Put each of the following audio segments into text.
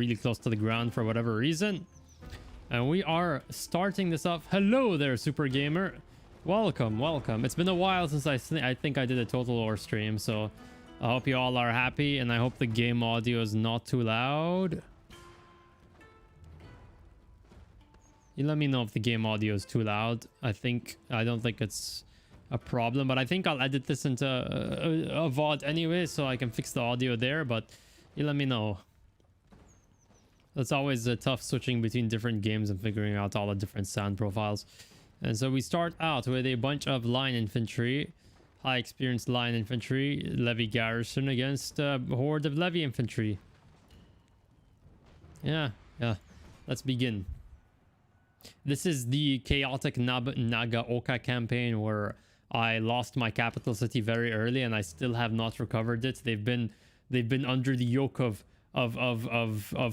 really close to the ground for whatever reason. And we are starting this off. Hello there, Super Gamer. Welcome, welcome. It's been a while since I think I did a Total War stream, so I hope you all are happy, and I hope the game audio is not too loud. You let me know if the game audio is too loud. I don't think it's a problem, but I think I'll edit this into a VOD anyway, so I can fix the audio there, but you let me know. It's always tough switching between different games and figuring out all the different sound profiles. And so we start out with a bunch of line infantry, high experienced line infantry, levy garrison against a horde of levy infantry. Yeah, let's begin. This is the chaotic Nagaoka campaign where I lost my capital city very early and I still have not recovered it. They've been under the yoke of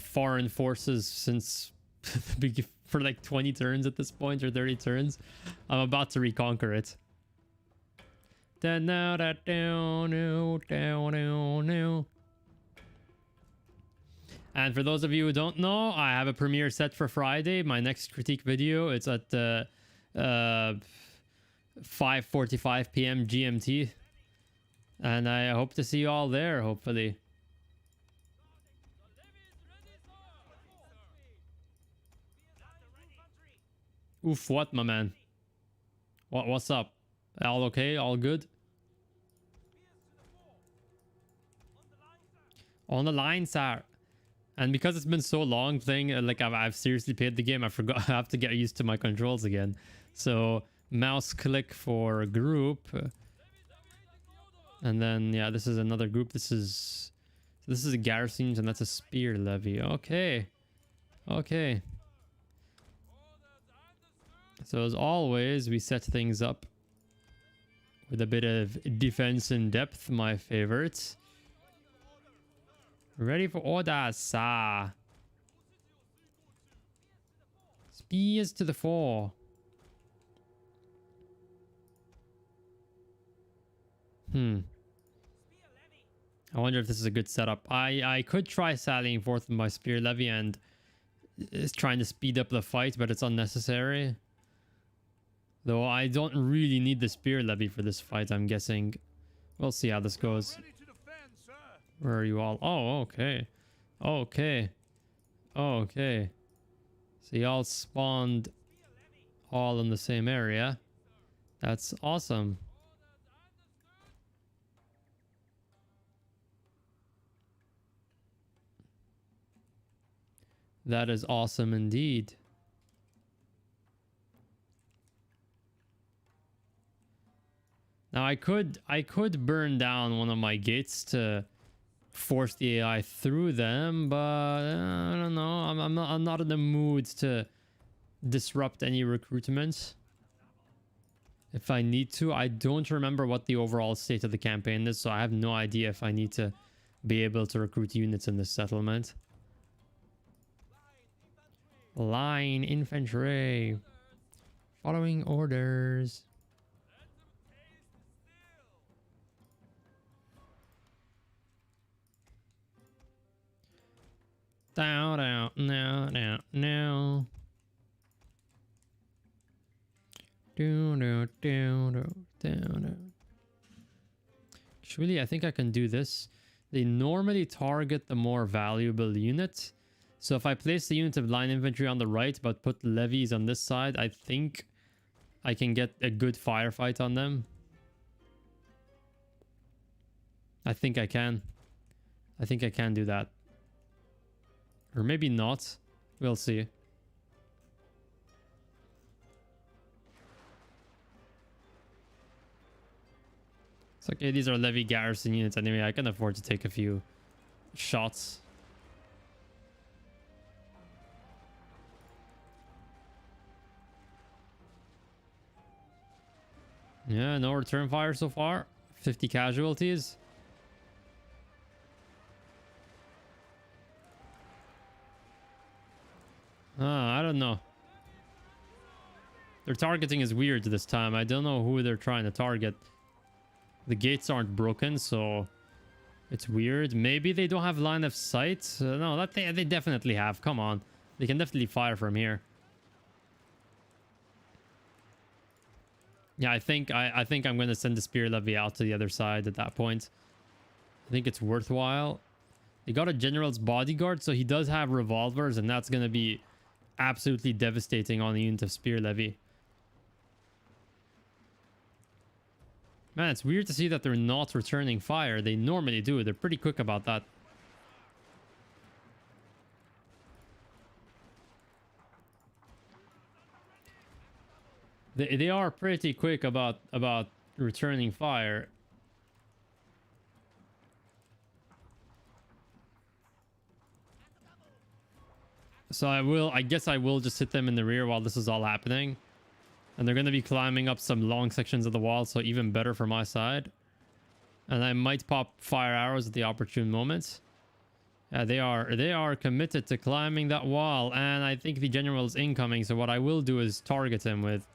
foreign forces since for like 20 turns at this point, or 30 turns. I'm about to reconquer it. And for those of you who don't know, I have a premiere set for Friday. My next critique video, it's at 5:45 p.m. GMT. And I hope to see you all there, hopefully. Oof, what, my man? What's up? All okay? All good? On the line, sir. And because it's been so long playing, like I've seriously played the game, I forgot I have to get used to my controls again. So mouse click for group, and then yeah, this is another group. This is a garrison, and that's a spear levy. Okay. So as always, we set things up with a bit of defense in depth, my favorite. Ready for orders, sir. Spears to the fore. I wonder if this is a good setup. I could try sallying forth with my spear levy and is trying to speed up the fight, but it's unnecessary. Though I don't really need the spear levy for this fight, I'm guessing. We'll see how this goes. Where are you all? Oh, okay. Okay. So y'all spawned all in the same area. That's awesome. That is awesome indeed. Now I could burn down one of my gates to force the AI through them, but I don't know. I'm not in the mood to disrupt any recruitment. If I need to, I don't remember what the overall state of the campaign is, so I have no idea if I need to be able to recruit units in this settlement. Line infantry, following orders. Down. Actually, I think I can do this. They normally target the more valuable unit. So if I place the unit of line infantry on the right, but put levies on this side, I think I can get a good firefight on them. I think I can. I think I can do that. Or maybe not. We'll see. It's okay, these are levy garrison units anyway. I can afford to take a few shots. Yeah, no return fire so far. 50 casualties. I don't know. Their targeting is weird this time. I don't know who they're trying to target. The gates aren't broken, so It's weird. Maybe they don't have line of sight. No, that they definitely have. Come on. They can definitely fire from here. Yeah, I think I'm going to send the spear levy out to the other side at that point. I think it's worthwhile. They got a general's bodyguard, so he does have revolvers, and that's going to be absolutely devastating on the unit of spear levy. Man, it's weird to see that they're not returning fire. They normally do. They're pretty quick about that. They are pretty quick about returning fire. So I guess I will just hit them in the rear while this is all happening. And they're going to be climbing up some long sections of the wall, so even better for my side. And I might pop fire arrows at the opportune moment. Yeah, they are committed to climbing that wall, and I think the general's incoming, so what I will do is target him with...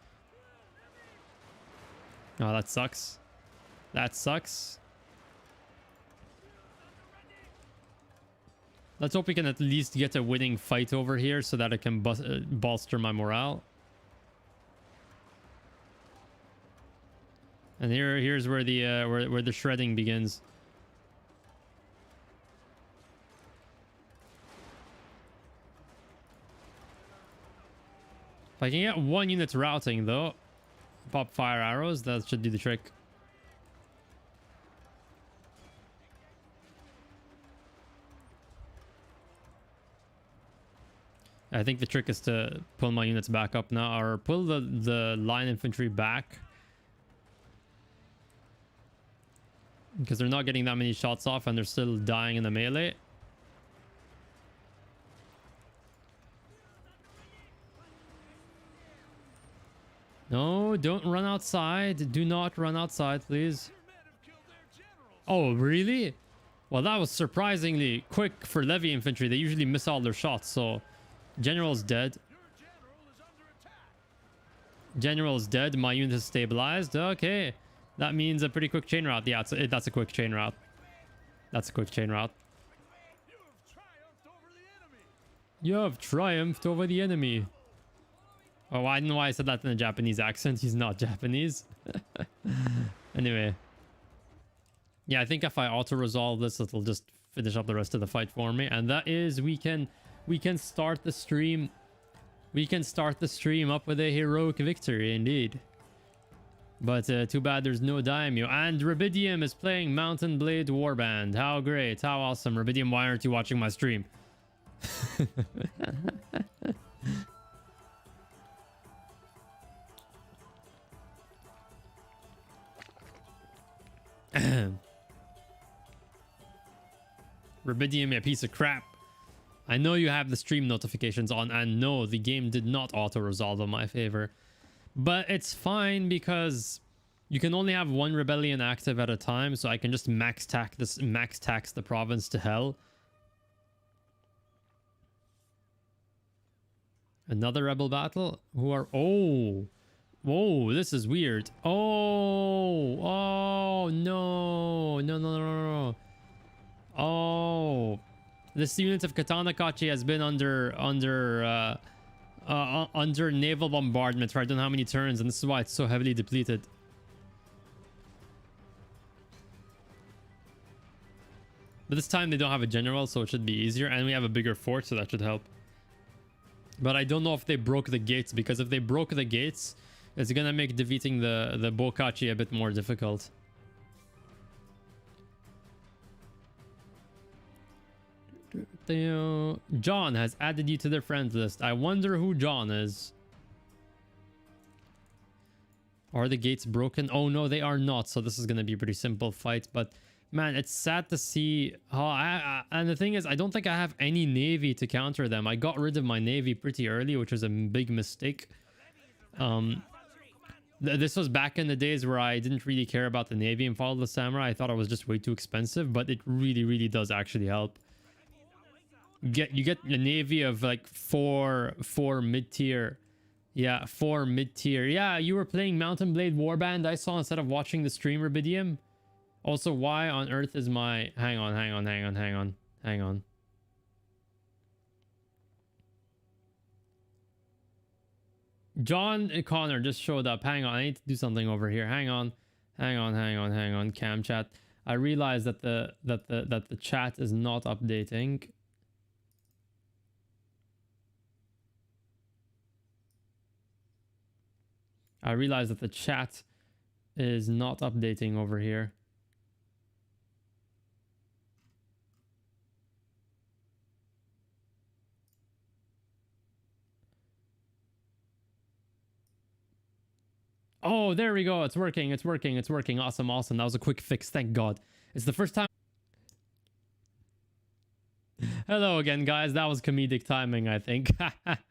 Oh, that sucks. That sucks. Let's hope we can at least get a winning fight over here so that it can bolster my morale. And here's where the where the shredding begins. If I can get one unit routing though, pop fire arrows, that should do the trick. I think the trick is to pull my units back up now, or pull the line infantry back. Because they're not getting that many shots off and they're still dying in the melee. No, don't run outside. Do not run outside, please. Oh, really? Well, that was surprisingly quick for Levy infantry. They usually miss all their shots, so... General's dead. General's dead. My unit is stabilized. Okay. That means a pretty quick chain route. Yeah, that's a quick chain route. That's a quick chain route. You have triumphed over the enemy. Oh, I don't know why I said that in a Japanese accent. He's not Japanese. Anyway. Yeah, I think if I auto-resolve this, it'll just finish up the rest of the fight for me. And that is, we can start the stream. We can start the stream up with a heroic victory, indeed. But too bad there's no daimyo. And Rubidium is playing Mountain Blade Warband. How great. How awesome. Rubidium, why aren't you watching my stream? Rubidium, a piece of crap. I know you have the stream notifications on, and no, the game did not auto-resolve in my favor. But it's fine because you can only have one rebellion active at a time, so I can just max tax the province to hell. Another rebel battle? Who are... Oh! Whoa, this is weird. Oh! Oh, no! No, no, no, no, no. Oh! This unit of Katanakachi has been under naval bombardment for I don't know how many turns, and this is why it's so heavily depleted. But this time they don't have a general, so it should be easier, and we have a bigger fort, so that should help. But I don't know if they broke the gates, because if they broke the gates, it's gonna make defeating the Bokachi a bit more difficult. John has added you to their friends list. I wonder who John is. Are the gates broken? Oh no, they are not. So this is going to be a pretty simple fight. But man, it's sad to see how... and the thing is, I don't think I have any navy to counter them. I got rid of my navy pretty early, which was a big mistake. This was back in the days where I didn't really care about the navy in Fall of the Samurai. I thought it was just way too expensive, but it really, really does actually help. You get a navy of like four mid-tier. Yeah, 4 mid-tier. Yeah, you were playing Mountain Blade Warband, I saw, instead of watching the stream, Rubidium. Also, why on earth is my... Hang on. John Connor just showed up. Hang on, I need to do something over here. Hang on. Cam chat. I realized that the chat is not updating. I realized that the chat is not updating over here. Oh, there we go. It's working. Awesome. That was a quick fix. Thank God. It's the first time. Hello again, guys. That was comedic timing, I think.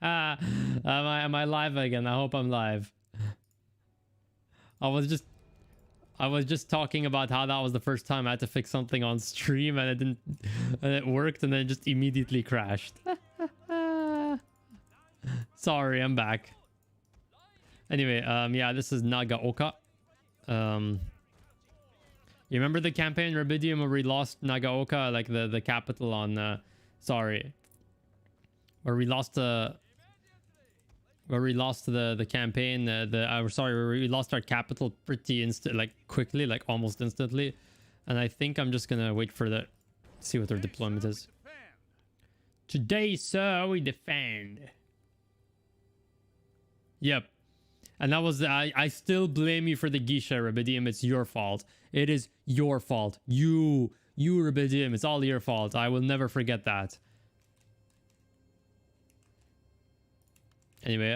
Am I live again? I hope I'm live. I was just talking about how that was the first time I had to fix something on stream and it worked and then it just immediately crashed. Sorry, I'm back. Anyway, yeah, this is Nagaoka. You remember the campaign Rubidium where we lost Nagaoka, like the capital on sorry. Where we lost the campaign, where we lost our capital pretty quickly, like almost instantly. And I think I'm just gonna wait for the see what their deployment is. Today, sir, we defend. Yep. And that was, I still blame you for the Geisha, Rubidium. It's your fault. It is your fault. You Rubidium, it's all your fault. I will never forget that. Anyway,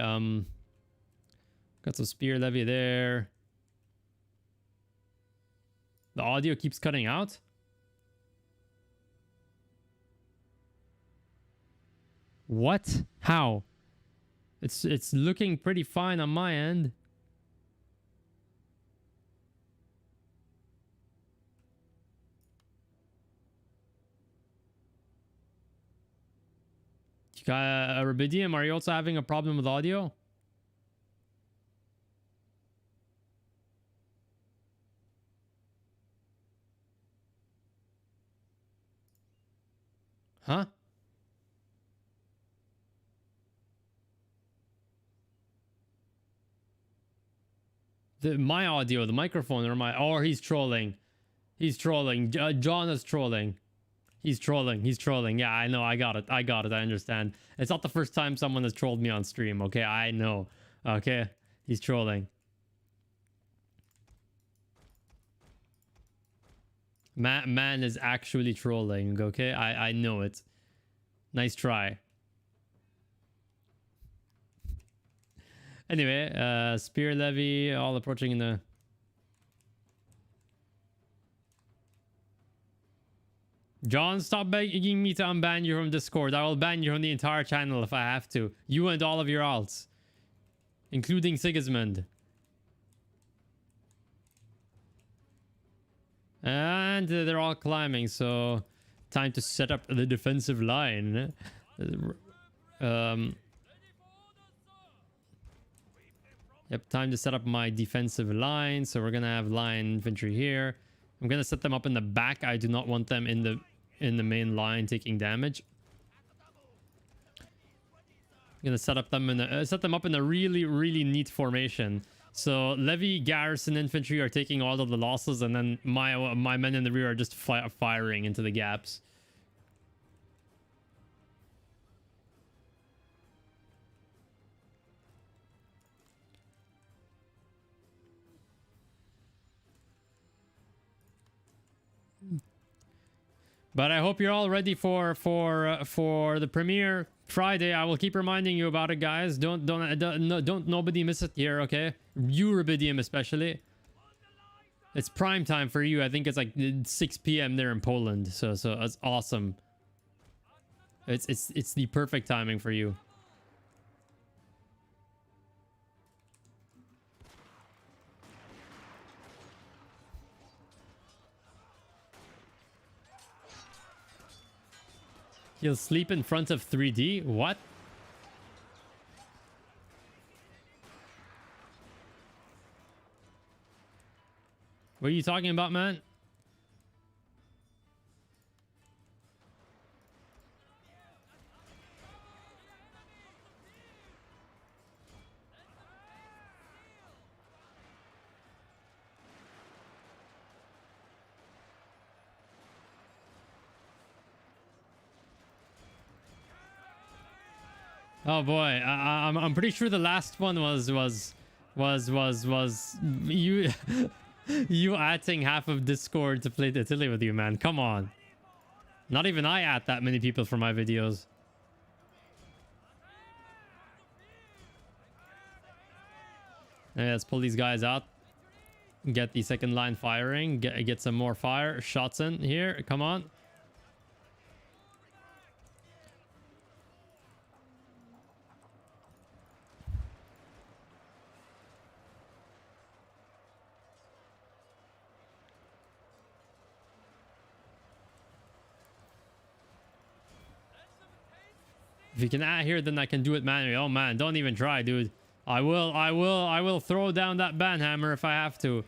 got some spear levy there. The audio keeps cutting out. What? How? It's looking pretty fine on my end. You got Rubidium, are you also having a problem with audio? Huh? My audio, the microphone, or he's trolling. He's trolling. John is trolling. He's trolling. Yeah, I know. I got it. I understand. It's not the first time someone has trolled me on stream. Okay, I know. Okay, he's trolling. Man is actually trolling. Okay, I know it. Nice try. Anyway, spear levy, all approaching in the... John, stop begging me to unban you from Discord. I will ban you from the entire channel if I have to. You and all of your alts. Including Sigismund. And they're all climbing, so... Time to set up the defensive line. Yep, time to set up my defensive line. So we're gonna have line infantry here. I'm gonna set them up in the back. I do not want them in the main line taking damage. I'm gonna set up them set them up in a really neat formation. So levy, garrison, infantry are taking all of the losses, and then my men in the rear are just firing into the gaps. But I hope you're all ready for the premiere Friday. I will keep reminding you about it, guys. Don't nobody miss it here, okay? You, Rubidium, especially. It's prime time for you. I think it's like 6 p.m. there in Poland. So it's awesome. It's the perfect timing for you. He'll sleep in front of 3D? What? What are you talking about, man? Oh boy, I'm pretty sure the last one was you you adding half of Discord to play Italy with you, man. Come on. Not even I add that many people for my videos. Yeah, let's pull these guys out. Get the second line firing. Get some more fire shots in here. Come on. If you can add here, then I can do it manually. Oh man, don't even try, dude. I will throw down that banhammer if I have to.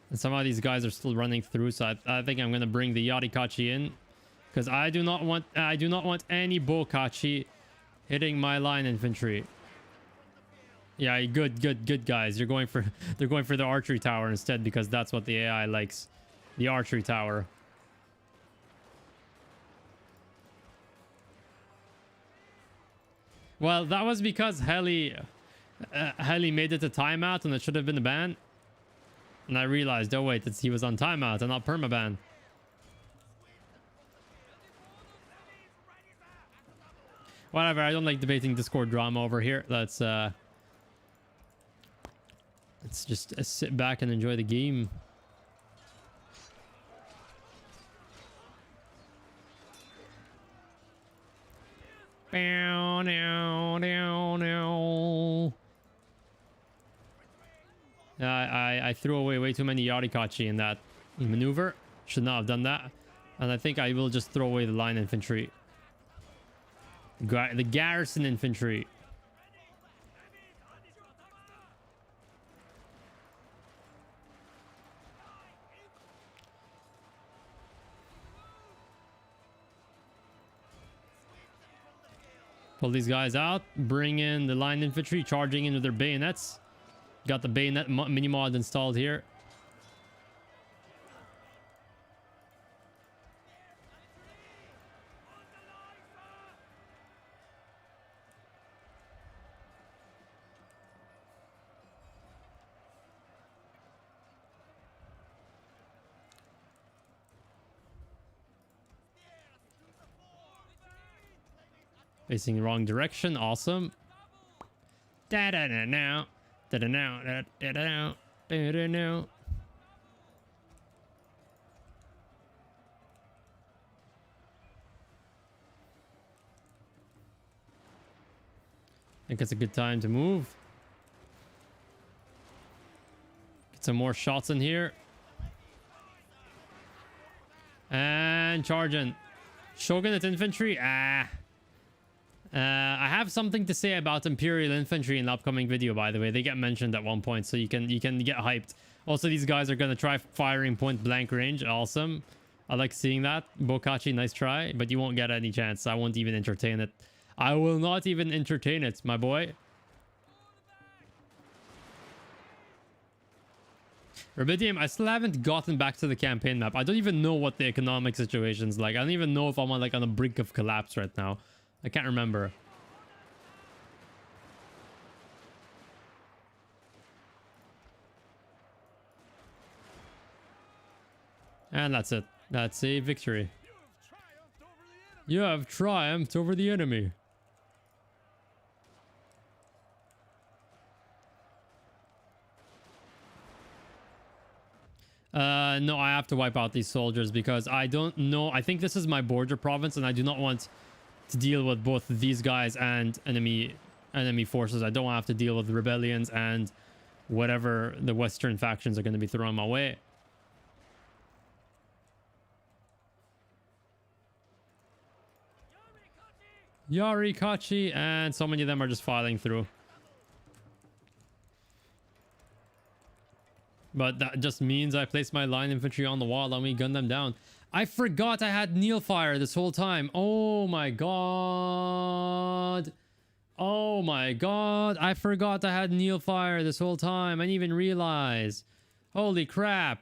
And some of these guys are still running through, so I think I'm gonna bring the Yarikachi in, because I do not want any Bokachi hitting my line infantry. Yeah, good guys. They're going for the archery tower instead, because that's what the AI likes. The archery tower. Well, that was because Heli made it a timeout and it should have been a ban. And I realized, oh wait, he was on timeout and not permaban. Whatever, I don't like debating Discord drama over here. Let's just sit back and enjoy the game. I threw away way too many Yarikachi in that maneuver. Should not have done that. And I think I will just throw away the line infantry. The garrison infantry. Pull these guys out. Bring in the line infantry, charging in with their bayonets. Got the bayonet mini mod installed here. Facing the wrong direction. Awesome. Da da da now. Da da now. Da da now. Da da now. I think it's a good time to move. Get some more shots in here. And charging. Shogun at infantry. I have something to say about Imperial Infantry in the upcoming video, by the way. They get mentioned at one point, so you can get hyped. Also, these guys are going to try firing point blank range. Awesome. I like seeing that. Bokachi, nice try, but you won't get any chance. I won't even entertain it. I will not even entertain it, my boy. Rubidium, I still haven't gotten back to the campaign map. I don't even know what the economic situation's like. I don't even know if I'm on the brink of collapse right now. I can't remember. And that's it. That's a victory. You have triumphed over the enemy. No, I have to wipe out these soldiers because I don't know. I think this is my border province and I do not want to deal with both these guys and enemy forces. I don't want to have to deal with rebellions and whatever the Western factions are going to be throwing my way. Yarikachi, and so many of them are just filing through. But that just means I place my line infantry on the wall and we gun them down. I forgot I had Neil fire this whole time. Oh my god. Oh my god, I forgot I had Neilfire this whole time. I didn't even realize. Holy crap.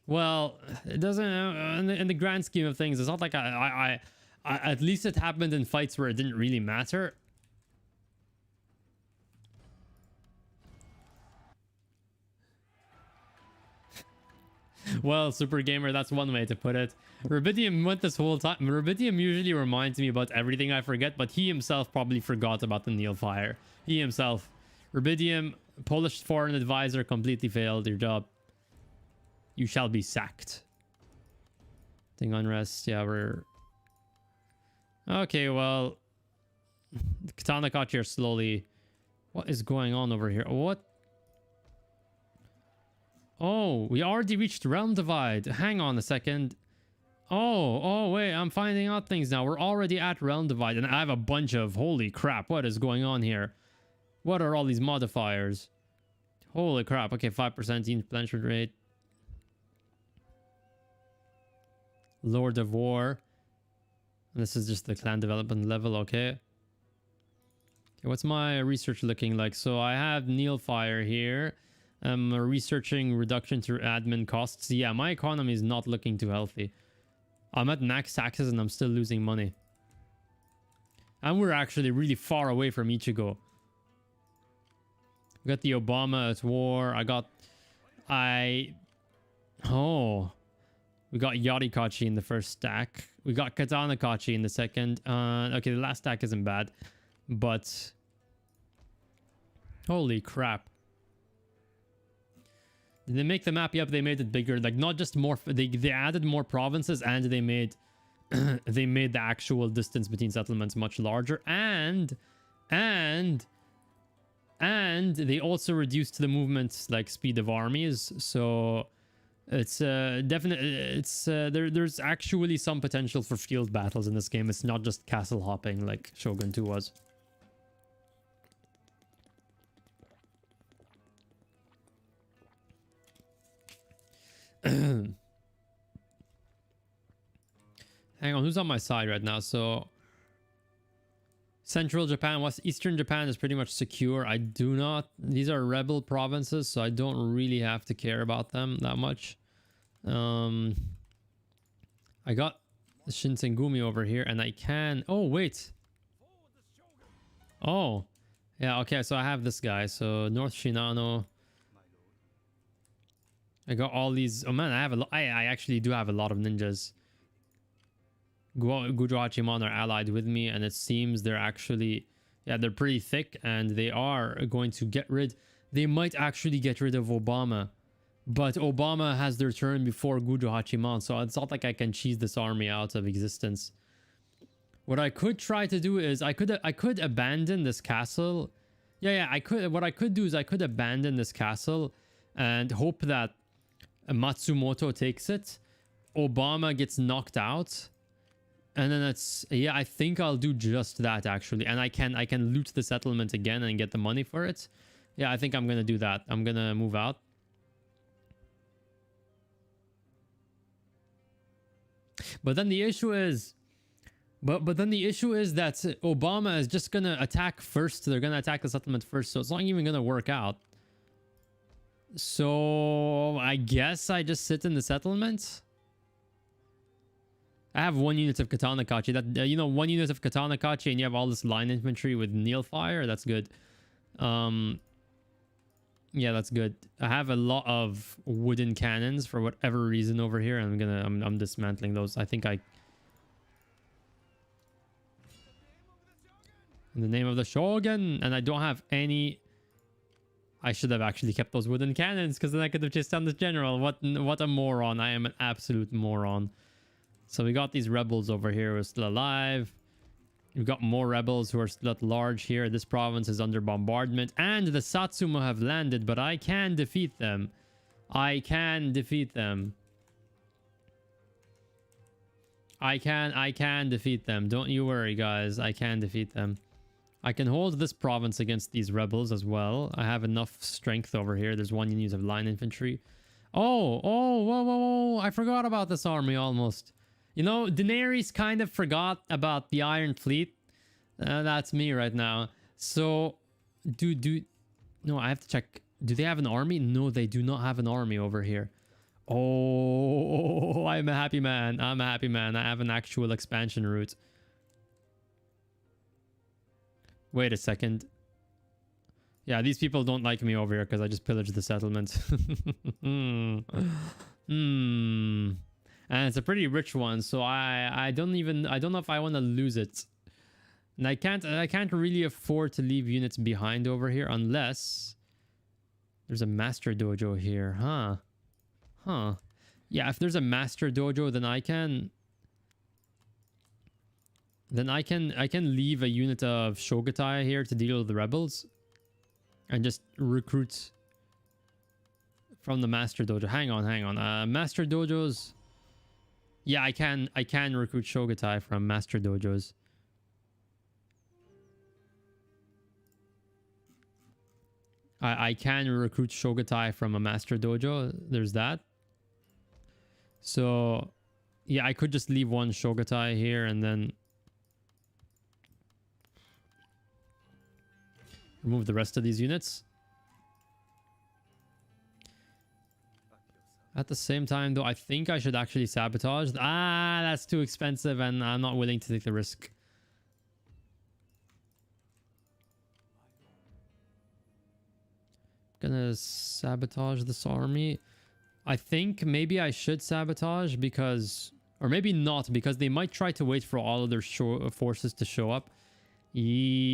Well, it doesn't, in the grand scheme of things, it's not like I at least it happened in fights where it didn't really matter. Well, Super Gamer, that's one way to put it. Rubidium went this whole time. Rubidium usually reminds me about everything I forget, but he himself probably forgot about the Neilfire. He himself. Rubidium, Polish foreign advisor, completely failed your job. You shall be sacked. Thing unrest, yeah, we're... Okay, well... Katana Kachi are slowly... What is going on over here? What? Oh, we already reached Realm Divide. Hang on a second. Oh, wait, I'm finding out things now. We're already at Realm Divide, and I have a bunch of... Holy crap, what is going on here? What are all these modifiers? Holy crap. Okay, 5% replenishment rate. Lord of War. And this is just the clan development level, okay. Okay, what's my research looking like? So I have Neilfire here. I'm researching reduction to admin costs. Yeah, my economy is not looking too healthy. I'm at max taxes and I'm still losing money. And we're actually really far away from Ichigo. We got the Obama at war. We got Yarikachi in the first stack. We got Katana Kachi in the second. Okay, the last stack isn't bad. But... Holy crap. Did they make the map? Yep, they made it bigger. Like, not just more... They added more provinces and they made... they made the actual distance between settlements much larger. And they also reduced the movement, like, speed of armies. So... It's definitely there's actually some potential for field battles in this game. It's not just castle hopping like Shogun 2 was. Hang on, who's on my side right now? So Central Japan, Eastern Japan is pretty much secure. I do not... These are rebel provinces, so I don't really have to care about them that much. I got the Shinsengumi over here, and I can... Oh, wait. Oh. Yeah, okay, so I have this guy. So North Shinano. I got all these... Oh, man, I actually do have a lot of ninjas. Gujo Hachiman are allied with me, and it seems they're actually... Yeah, they're pretty thick, and they are going to get rid... They might actually get rid of Obama. But Obama has their turn before Gujo Hachiman, so it's not like I can cheese this army out of existence. What I could try to do is... I could abandon this castle. Yeah, I could... What I could do is I could abandon this castle and hope that Matsumoto takes it. Obama gets knocked out. And then it's... Yeah, I think I'll do just that, actually. And I can loot the settlement again and get the money for it. Yeah, I think I'm going to do that. I'm going to move out. But then the issue is... But then the issue is that Obama is just going to attack first. They're going to attack the settlement first. So it's not even going to work out. So I guess I just sit in the settlement. I have 1 unit of Katana Kachi. That, you know, 1 unit of Katana Kachi and you have all this line infantry with Neilfire. That's good. Yeah, that's good. I have a lot of wooden cannons for whatever reason over here. I'm dismantling those. I think I... In the name of the Shogun! And I don't have any... I should have actually kept those wooden cannons, because then I could have chased down this general. What a moron. I am an absolute moron. So we got these rebels over here who are still alive. We've got more rebels who are still at large here. This province is under bombardment. And the Satsuma have landed, but I can defeat them. I can defeat them. I can defeat them. Don't you worry, guys. I can defeat them. I can hold this province against these rebels as well. I have enough strength over here. There's 1 unit of line infantry. Whoa. I forgot about this army almost. You know, Daenerys kind of forgot about the Iron Fleet. That's me right now. So, no, I have to check. Do they have an army? No, they do not have an army over here. Oh, I'm a happy man. I'm a happy man. I have an actual expansion route. Wait a second. Yeah, these people don't like me over here because I just pillaged the settlement. And it's a pretty rich one, so I don't know if I want to lose it. And I can't really afford to leave units behind over here unless there's a master dojo here, huh? Huh. Yeah, if there's a master dojo, then I can leave a unit of Shogatai here to deal with the rebels and just recruit from the master dojo. Hang on. Master dojos. Yeah, I can recruit Shogatai from master dojos. I can recruit Shogatai from a master dojo. There's that. So, yeah, I could just leave one Shogatai here and then remove the rest of these units. At the same time, though, I think I should actually sabotage. Ah, that's too expensive and I'm not willing to take the risk. Gonna sabotage this army. I think maybe I should sabotage because, or maybe not, because they might try to wait for all of their forces to show up. No.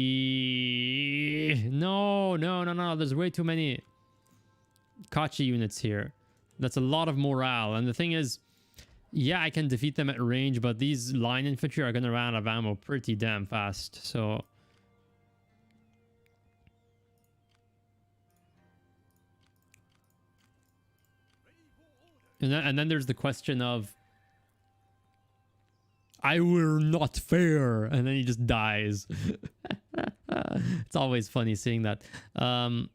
There's way too many Kachi units here. That's a lot of morale. And the thing is, yeah, I can defeat them at range, but these line infantry are gonna run out of ammo pretty damn fast. So and then there's the question of, I were not fair, and then he just dies. It's always funny seeing that. I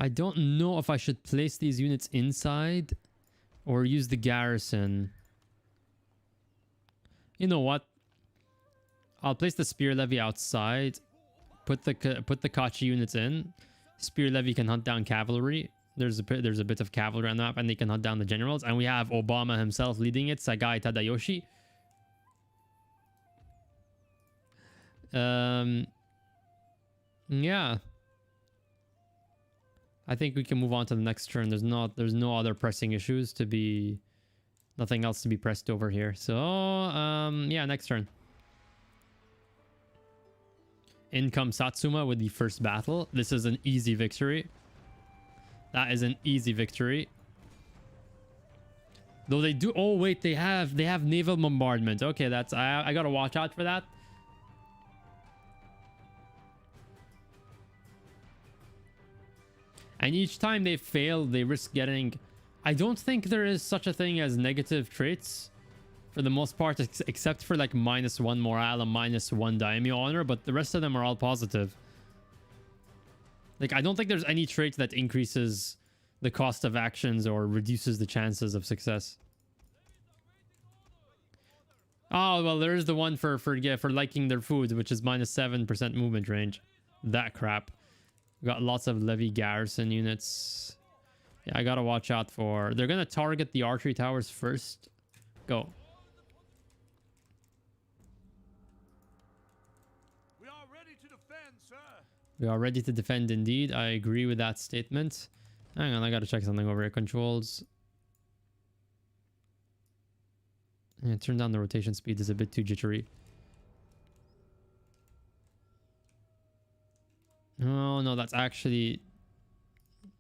don't know if I should place these units inside or use the garrison. You know what? I'll place the spear levy outside. Put the Kachi units in. Spear levy can hunt down cavalry. There's a bit of cavalry on the map, and they can hunt down the generals. And we have Obama himself leading it, Sagai Tadayoshi. Yeah. I think we can move on to the next turn. There's no other pressing issues to be, nothing else to be pressed over here. So, yeah, next turn. In comes Satsuma with the first battle. This is an easy victory. That is an easy victory. Though they do, oh wait, they have naval bombardment. Okay, that's, I gotta watch out for that. And each time they fail, they risk getting, I don't think there is such a thing as negative traits for the most part, except for like -1 morale and -1 daimyo honor, but the rest of them are all positive. Like, I don't think there's any trait that increases the cost of actions or reduces the chances of success. Oh, well, there is the one for liking their food, which is -7% movement range. That crap. We got lots of levy garrison units. Yeah, I gotta watch out for... They're gonna target the archery towers first. Go. We are ready to defend, sir. We are ready to defend indeed. I agree with that statement. Hang on, I gotta check something over here. Controls. Yeah, turn down the rotation speed. Is a bit too jittery. Oh no, that's actually...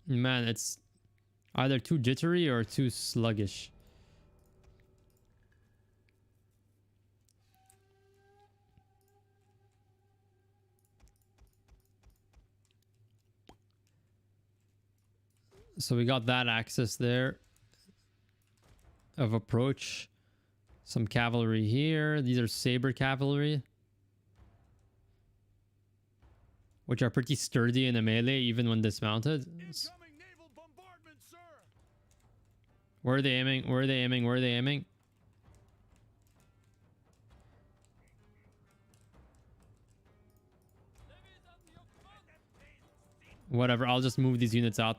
Man, it's either too jittery or too sluggish. So we got that axis there of approach. Some cavalry here. These are saber cavalry, which are pretty sturdy in a melee even when dismounted. Incoming naval bombardment, sir. Where are they aiming? Where are they aiming? Where are they aiming? Whatever, I'll just move these units out.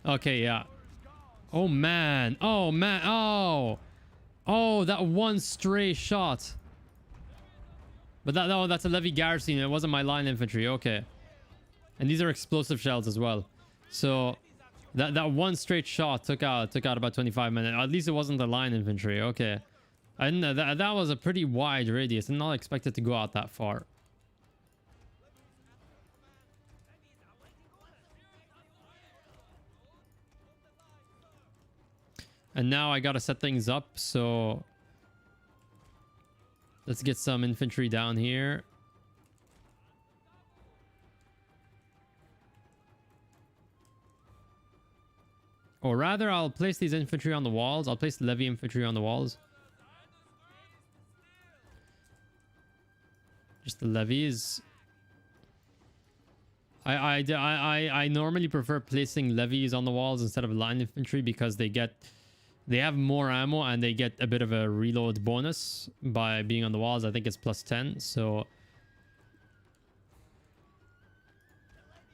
Okay, yeah. Oh man. Oh man. Oh. Oh, that one stray shot. But that, no, that's a Levy garrison. It wasn't my line infantry. Okay. And these are explosive shells as well. So that one straight shot took out about 25 minutes. At least it wasn't the line infantry. Okay. I didn't know that was a pretty wide radius. I'm not expected to go out that far. And now I gotta set things up, so let's get some infantry down here. Or rather, I'll place these infantry on the walls. I'll place the Levy infantry on the walls. Just the levies. I normally prefer placing levies on the walls instead of line infantry because they have more ammo and they get a bit of a reload bonus by being on the walls. I think it's plus 10. So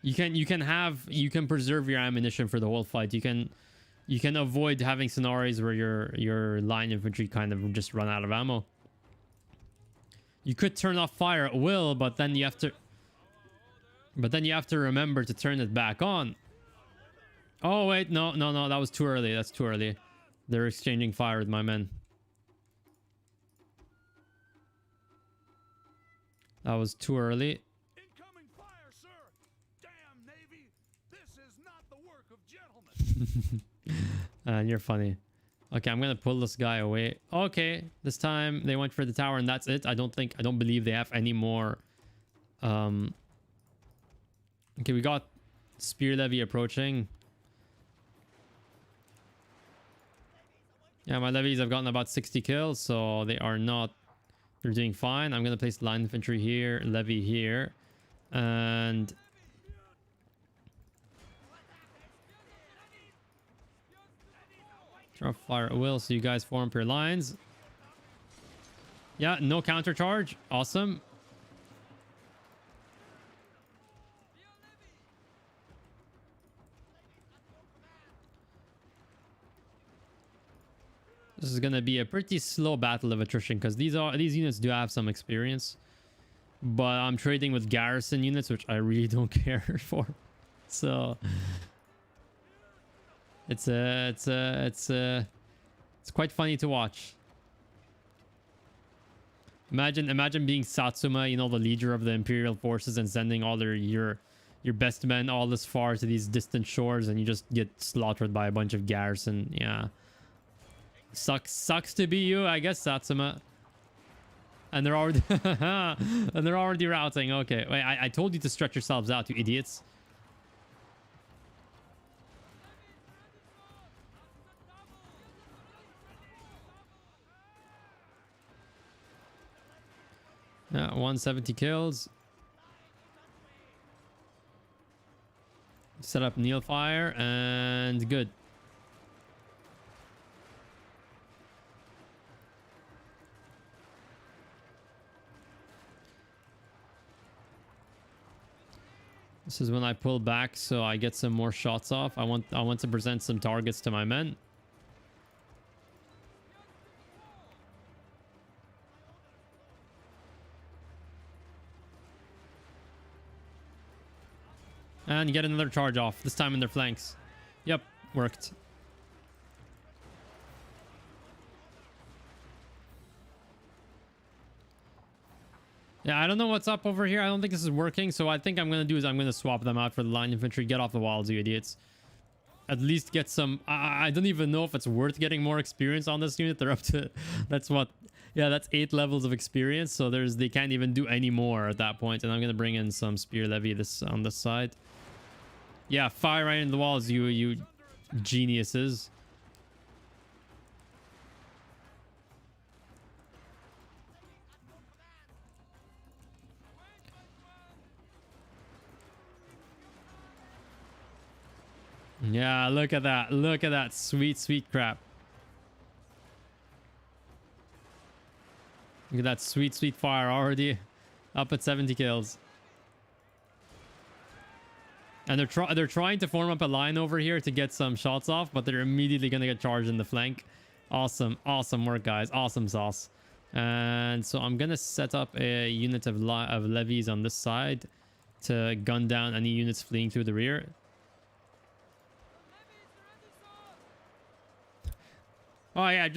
you can preserve your ammunition for the whole fight. You can avoid having scenarios where your line infantry kind of just run out of ammo. You could turn off fire at will, but then you have to remember to turn it back on. Oh wait, no, that was too early. That's too early. They're exchanging fire with my men. That was too early. Incoming fire, sir. Damn Navy, this is not the work of gentlemen. And you're funny. Okay, I'm gonna pull this guy away. Okay, this time they went for the tower and that's it. I don't believe they have any more. Okay, we got spear levy approaching. Yeah, my levies have gotten about 60 kills, so they're doing fine. I'm gonna place line infantry here, levy here, and drop fire at will so you guys form up your lines. Yeah, no counter charge. Awesome. This is gonna be a pretty slow battle of attrition because these units do have some experience, but I'm trading with garrison units, which I really don't care for. So it's quite funny to watch. Imagine being Satsuma, you know, the leader of the Imperial forces, and sending all your best men all this far to these distant shores, and you just get slaughtered by a bunch of garrison. Yeah. Sucks to be you, I guess, Satsuma. And they're already routing. Okay, wait, I told you to stretch yourselves out, you idiots. Yeah, 170 kills. Set up Neil fire and good. This is when I pull back so I get some more shots off. I want to present some targets to my men. And get another charge off, this time in their flanks. Yep, worked. Yeah, I don't know what's up over here. I don't think this is working. So I think I'm going to do is I'm going to swap them out for the line infantry. Get off the walls, you idiots. At least get some... I don't even know if it's worth getting more experience on this unit. They're up to... That's what... Yeah, that's 8 levels of experience. So they can't even do any more at that point. And I'm going to bring in some spear levy on this side. Yeah, fire right in the walls, you geniuses. Yeah, look at that. Look at that sweet, sweet crap. Look at that sweet, sweet fire already. Up at 70 kills. And they're trying to form up a line over here to get some shots off, but they're immediately going to get charged in the flank. Awesome. Awesome work, guys. Awesome sauce. And so I'm going to set up a unit of levies on this side to gun down any units fleeing through the rear. Oh yeah,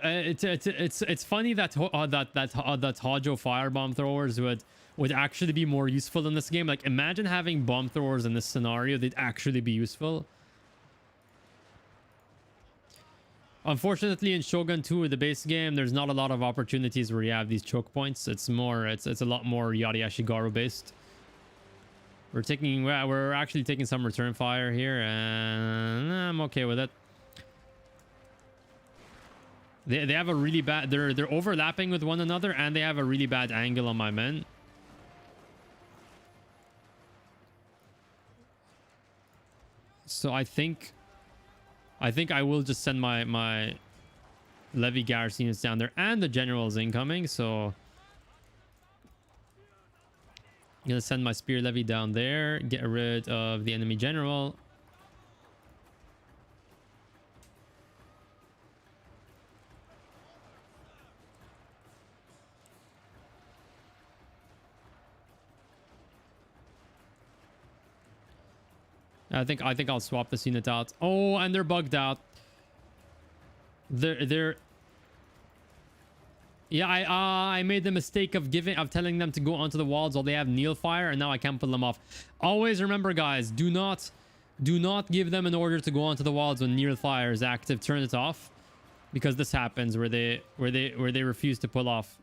it's funny that Hojo firebomb throwers would actually be more useful in this game. Like, imagine having bomb throwers in this scenario; they'd actually be useful. Unfortunately, in Shogun 2, the base game, there's not a lot of opportunities where you have these choke points. It's a lot more Yari-Ashigaru based. We're actually taking some return fire here, and I'm okay with it. They have a really bad, they're overlapping with one another, and they have a really bad angle on my men. So I think I will just send my levy garrison units down there, and the general is incoming, so I'm gonna send my spear levy down there, get rid of the enemy general. I think I'll swap this unit out. Oh, and they're bugged out. Yeah, I made the mistake of telling them to go onto the walls while they have kneel fire, and now I can't pull them off. Always remember, guys, do not give them an order to go onto the walls when kneel fire is active. Turn it off, because this happens where they refuse to pull off.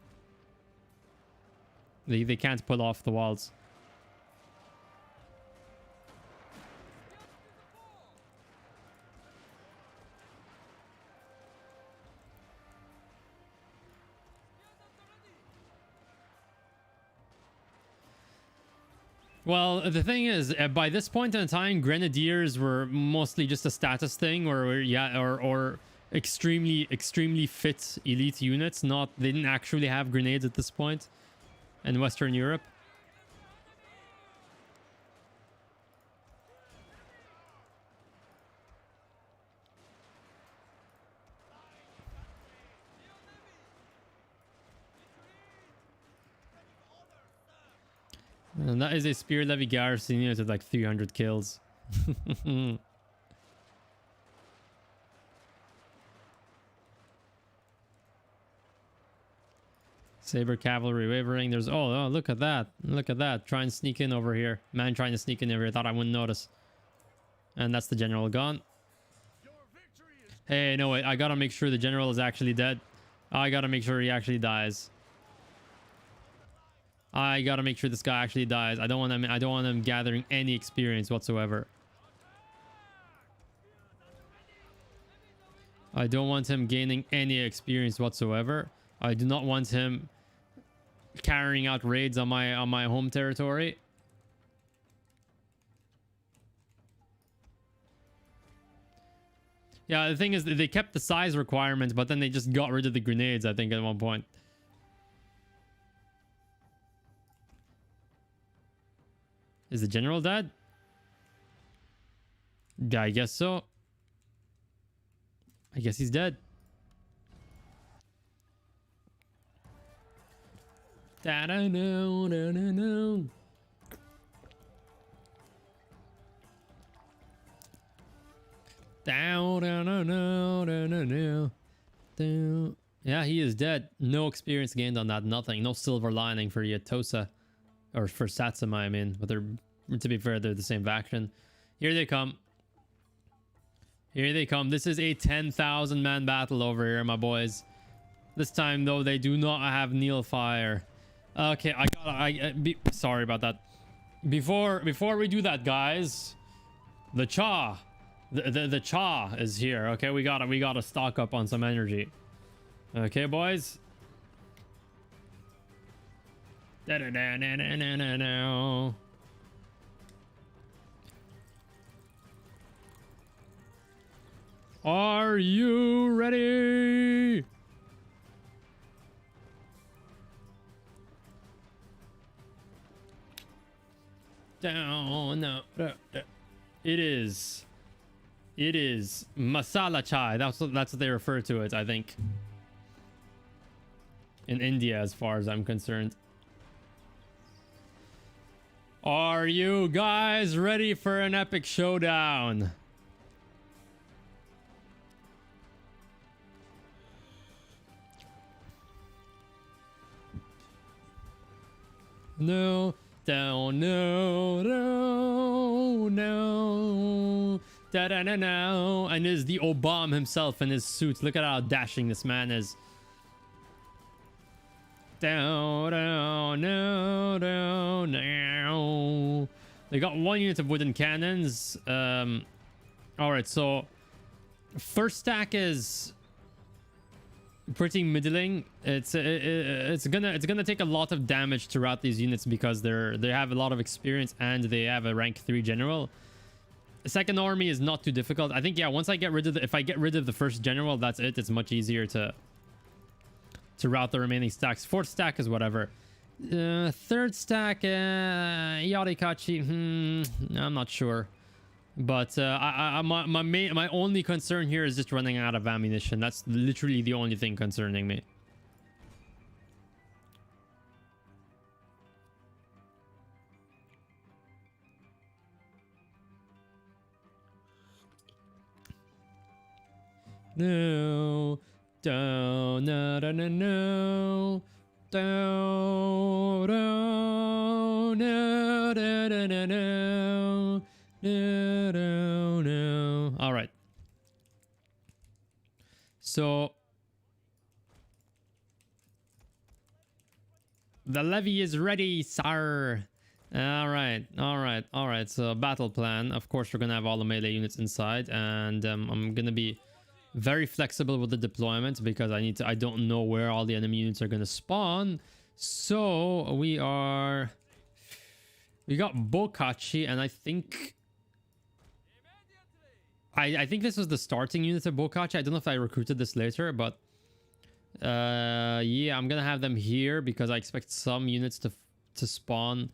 They can't pull off the walls. Well, the thing is, by this point in time, grenadiers were mostly just a status thing, or extremely fit elite units. They didn't actually have grenades at this point in Western Europe. And that is a spear levy garrison unit with like 300 kills. Saber cavalry wavering. There's oh look at that. Look at that. Try and sneak in over here. Man trying to sneak in over here. Thought I wouldn't notice. And that's the general gone. Hey, no wait. I gotta make sure the general is actually dead. I gotta make sure he actually dies. I gotta make sure this guy actually dies. I don't want him gathering any experience whatsoever. I don't want him gaining any experience whatsoever. I do not want him carrying out raids on my home territory. Yeah, the thing is, they kept the size requirement, but then they just got rid of the grenades, I think, at one point. Is the general dead? Yeah, I guess so. I guess he's dead. Da-da-no. Yeah, he is dead. No experience gained on that. Nothing. No silver lining for Yatosa. Or for Satsuma, I mean. But they're, to be fair, they're the same faction. Here they come. Here they come. This is a 10,000 man battle over here, my boys. This time, though, they do not have kneel fire. Okay, sorry about that. Before we do that, guys, the Cha. The Cha is here. Okay, we gotta stock up on some energy. Okay, boys. Da-da-da-da-da-da-da. Are you ready? Down. No. It is. It is masala chai. That's what they refer to it, I think. In India, as far as I'm concerned. Are you guys ready for an epic showdown? No, down, no, no, no, da da da no. And is the Obama himself in his suit. Look at how dashing this man is. Down, down, no, down, now. They got one unit of wooden cannons. All right, so first stack is pretty middling. It's gonna take a lot of damage throughout these units because they have a lot of experience and they have a rank 3 general. The second army is not too difficult. I think, yeah, once I get rid of if I get rid of the first general, that's it. It's much easier to route the remaining stacks. Fourth stack is whatever. Third stack, Yarikachi, I'm not sure. But my only concern here is just running out of ammunition. That's literally the only thing concerning me. No, down, no, no, no, no, down, no, no, no, no, no, no. No, no, no. All right. So the levy is ready, sir. All right, all right, all right. So battle plan. Of course, we're gonna have all the melee units inside, and I'm gonna be very flexible with the deployment because I don't know where all the enemy units are gonna spawn. So we got Bokachi, and I think this was the starting unit of Bokachi. I don't know if I recruited this later, but yeah, I'm gonna have them here because I expect some units to spawn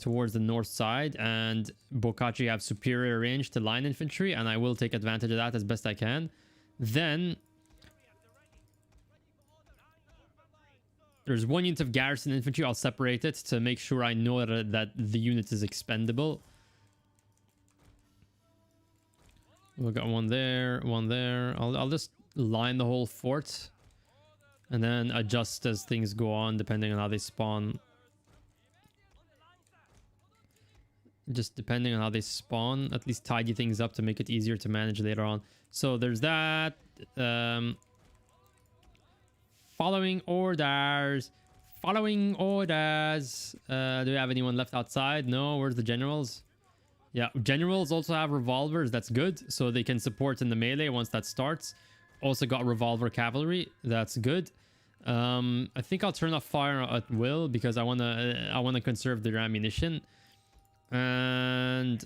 towards the north side, and Bokachi have superior range to line infantry, and I will take advantage of that as best I can. Then there's one unit of garrison infantry. I'll separate it to make sure I know that the unit is expendable. We've got one there, one there. I'll just line the whole fort and then adjust as things go on depending on how they spawn. Just depending on how they spawn, at least tidy things up to make it easier to manage later on. So there's that. Following orders. Following orders. Do we have anyone left outside? No. Where's the generals? Yeah, generals also have revolvers. That's good. So they can support in the melee once that starts. Also got revolver cavalry. That's good. I think I'll turn off fire at will because I wanna conserve their ammunition. And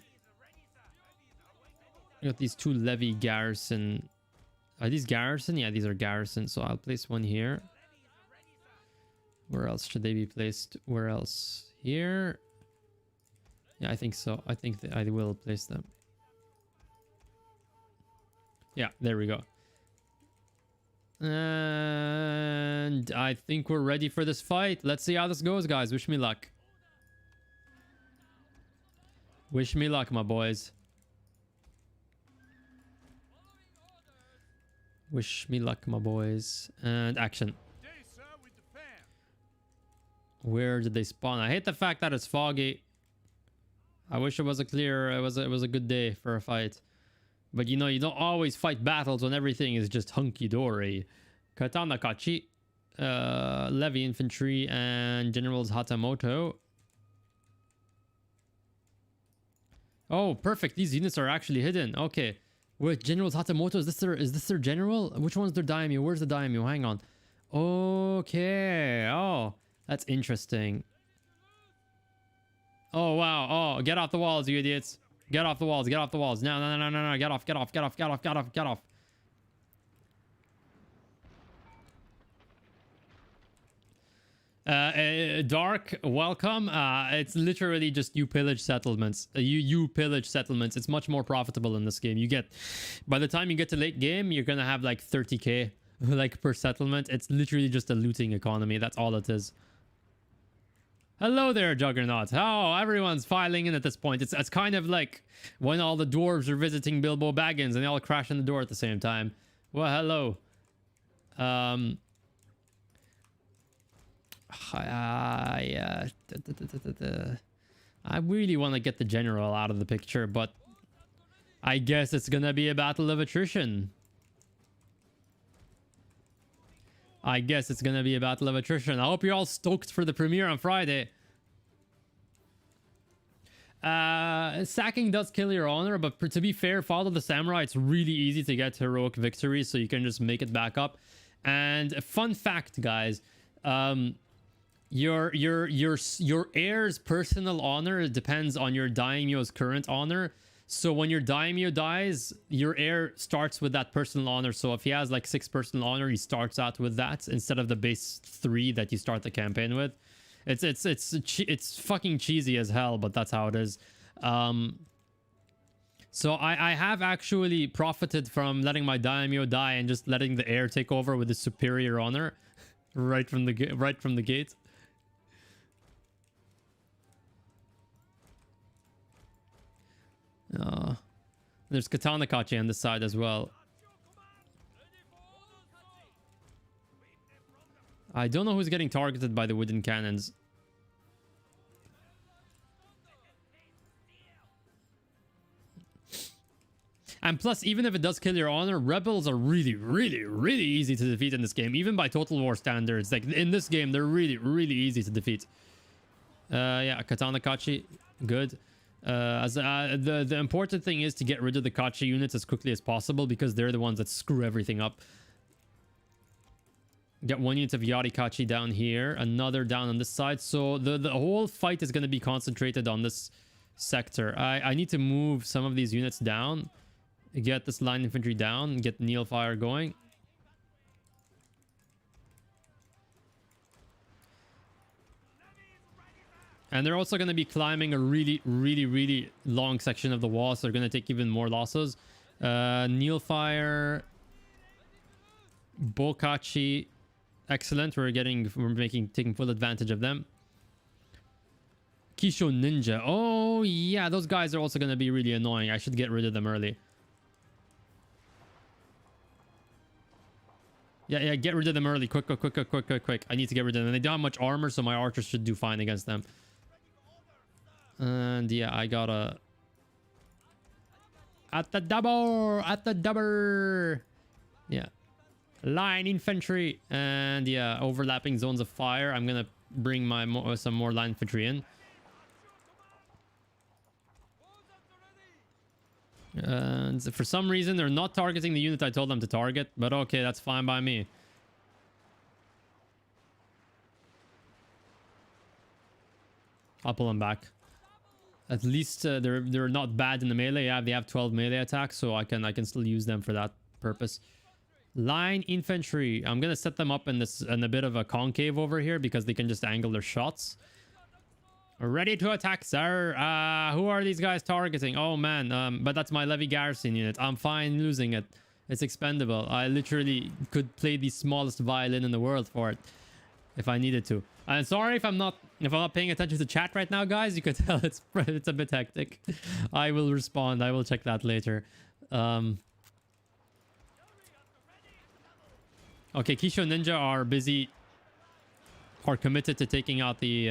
I got these two levy garrison. Are these garrison? Yeah, these are garrison. So I'll place one here. Where else should they be placed? Where else? Here. Yeah, I think so. I think I will place them. Yeah, there we go. And I think we're ready for this fight. Let's see how this goes, guys. Wish me luck. Wish me luck, my boys. Wish me luck, my boys. And action. Where did they spawn? I hate the fact that it's foggy. I wish it was a clear, it was a good day for a fight. But you know, you don't always fight battles when everything is just hunky-dory. Katana Kachi, Levy Infantry, and Generals Hatamoto. Oh, perfect. These units are actually hidden. Okay. Wait, Generals Hatamoto, is this their general? Which one's their daimyo? Where's the daimyo? Hang on. Okay. Oh, that's interesting. Oh, wow. Oh, get off the walls, you idiots. Get off the walls. Get off the walls. No, no, no, no, no. Get off, get off, get off, get off, get off, get off. Dark, welcome. It's literally just you pillage settlements. You pillage settlements. It's much more profitable in this game. You get, by the time you get to late game, you're gonna have like 30k like per settlement. It's literally just a looting economy. That's all it is. Hello there, Juggernaut. Oh, everyone's filing in at this point. It's kind of like when all the dwarves are visiting Bilbo Baggins and they all crash in the door at the same time. Well, hello. I really want to get the general out of the picture, but I guess it's gonna be a battle of attrition. I hope you're all stoked for the premiere on Friday. Sacking does kill your honor, but to be fair, Fall of the Samurai, it's really easy to get heroic victories, so you can just make it back up. And a fun fact, guys, your heir's personal honor depends on your daimyo's current honor. So when your daimyo dies, your heir starts with that personal honor. So if he has like 6 personal honor, he starts out with that instead of the base 3 that you start the campaign with. It's fucking cheesy as hell, but that's how it is. So I have actually profited from letting my daimyo die and just letting the heir take over with the superior honor right from the gate. There's Katana Kachi on this side as well. I don't know who's getting targeted by the wooden cannons. And plus, even if it does kill your honor, rebels are really, really, really easy to defeat in this game. Even by Total War standards. Like, in this game, they're really, really easy to defeat. Yeah, Katana Kachi. Good. The important thing is to get rid of the Kachi units as quickly as possible, because they're the ones that screw everything up. Get 1 unit of Yari Kachi down here, another down on this side. So the whole fight is going to be concentrated on this sector. I need to move some of these units down, get this line infantry down, get Neil Fire going. And they're also going to be climbing a really, really, really long section of the wall, so they're going to take even more losses. Neil Fire, Bokachi, excellent. We're taking full advantage of them. Kisho Ninja. Oh yeah, those guys are also going to be really annoying. I should get rid of them early. Yeah, get rid of them early. Quick. I need to get rid of them. They don't have much armor, so my archers should do fine against them. And yeah, I gotta... At the double! Yeah. Line infantry. And yeah, overlapping zones of fire. I'm gonna bring my some more line infantry in. And for some reason, they're not targeting the unit I told them to target. But okay, that's fine by me. I'll pull them back. At least they're not bad in the melee. Yeah, they have 12 melee attacks, so I can still use them for that purpose. Line infantry. I'm gonna set them up in a bit of a concave over here because they can just angle their shots. Ready to attack, sir. Who are these guys targeting? Oh man, but that's my levy garrison unit. I'm fine losing it. It's expendable. I literally could play the smallest violin in the world for it if I needed to. I'm sorry if I'm not paying attention to chat right now, guys. You can tell it's a bit hectic. I will respond. I will check that later. Okay, Kisho Ninja are committed to taking out the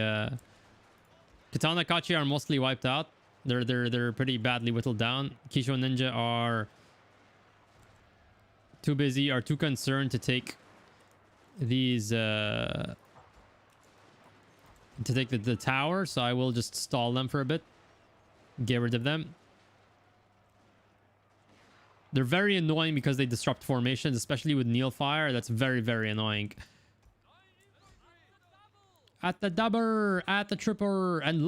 Katana Kachi are mostly wiped out. They're pretty badly whittled down. Kisho Ninja are too concerned to take these the tower, so I will just stall them for a bit, get rid of them. They're very annoying because they disrupt formations, especially with Neil Fire. That's very, very annoying. At the double, at the triple, and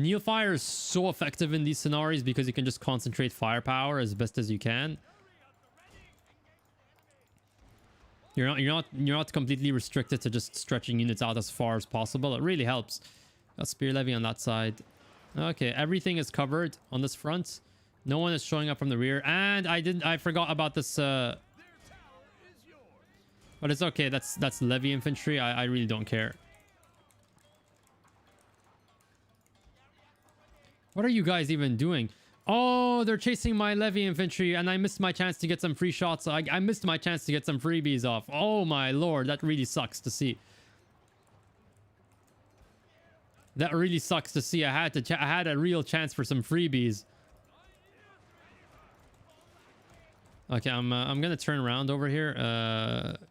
Neil Fire is so effective in these scenarios because you can just concentrate firepower as best as you can. You're not completely restricted to just stretching units out as far as possible. It really helps. Got spear levy on that side. Okay, everything is covered on this front. No one is showing up from the rear, and I forgot about this. But it's okay. That's levy infantry. I really don't care. What are you guys even doing? Oh, they're chasing my levy infantry, and I missed my chance to get some free shots. I missed my chance to get some freebies off. Oh my lord, that really sucks to see. That really sucks to see. I had a real chance for some freebies. Okay, I'm gonna turn around over here.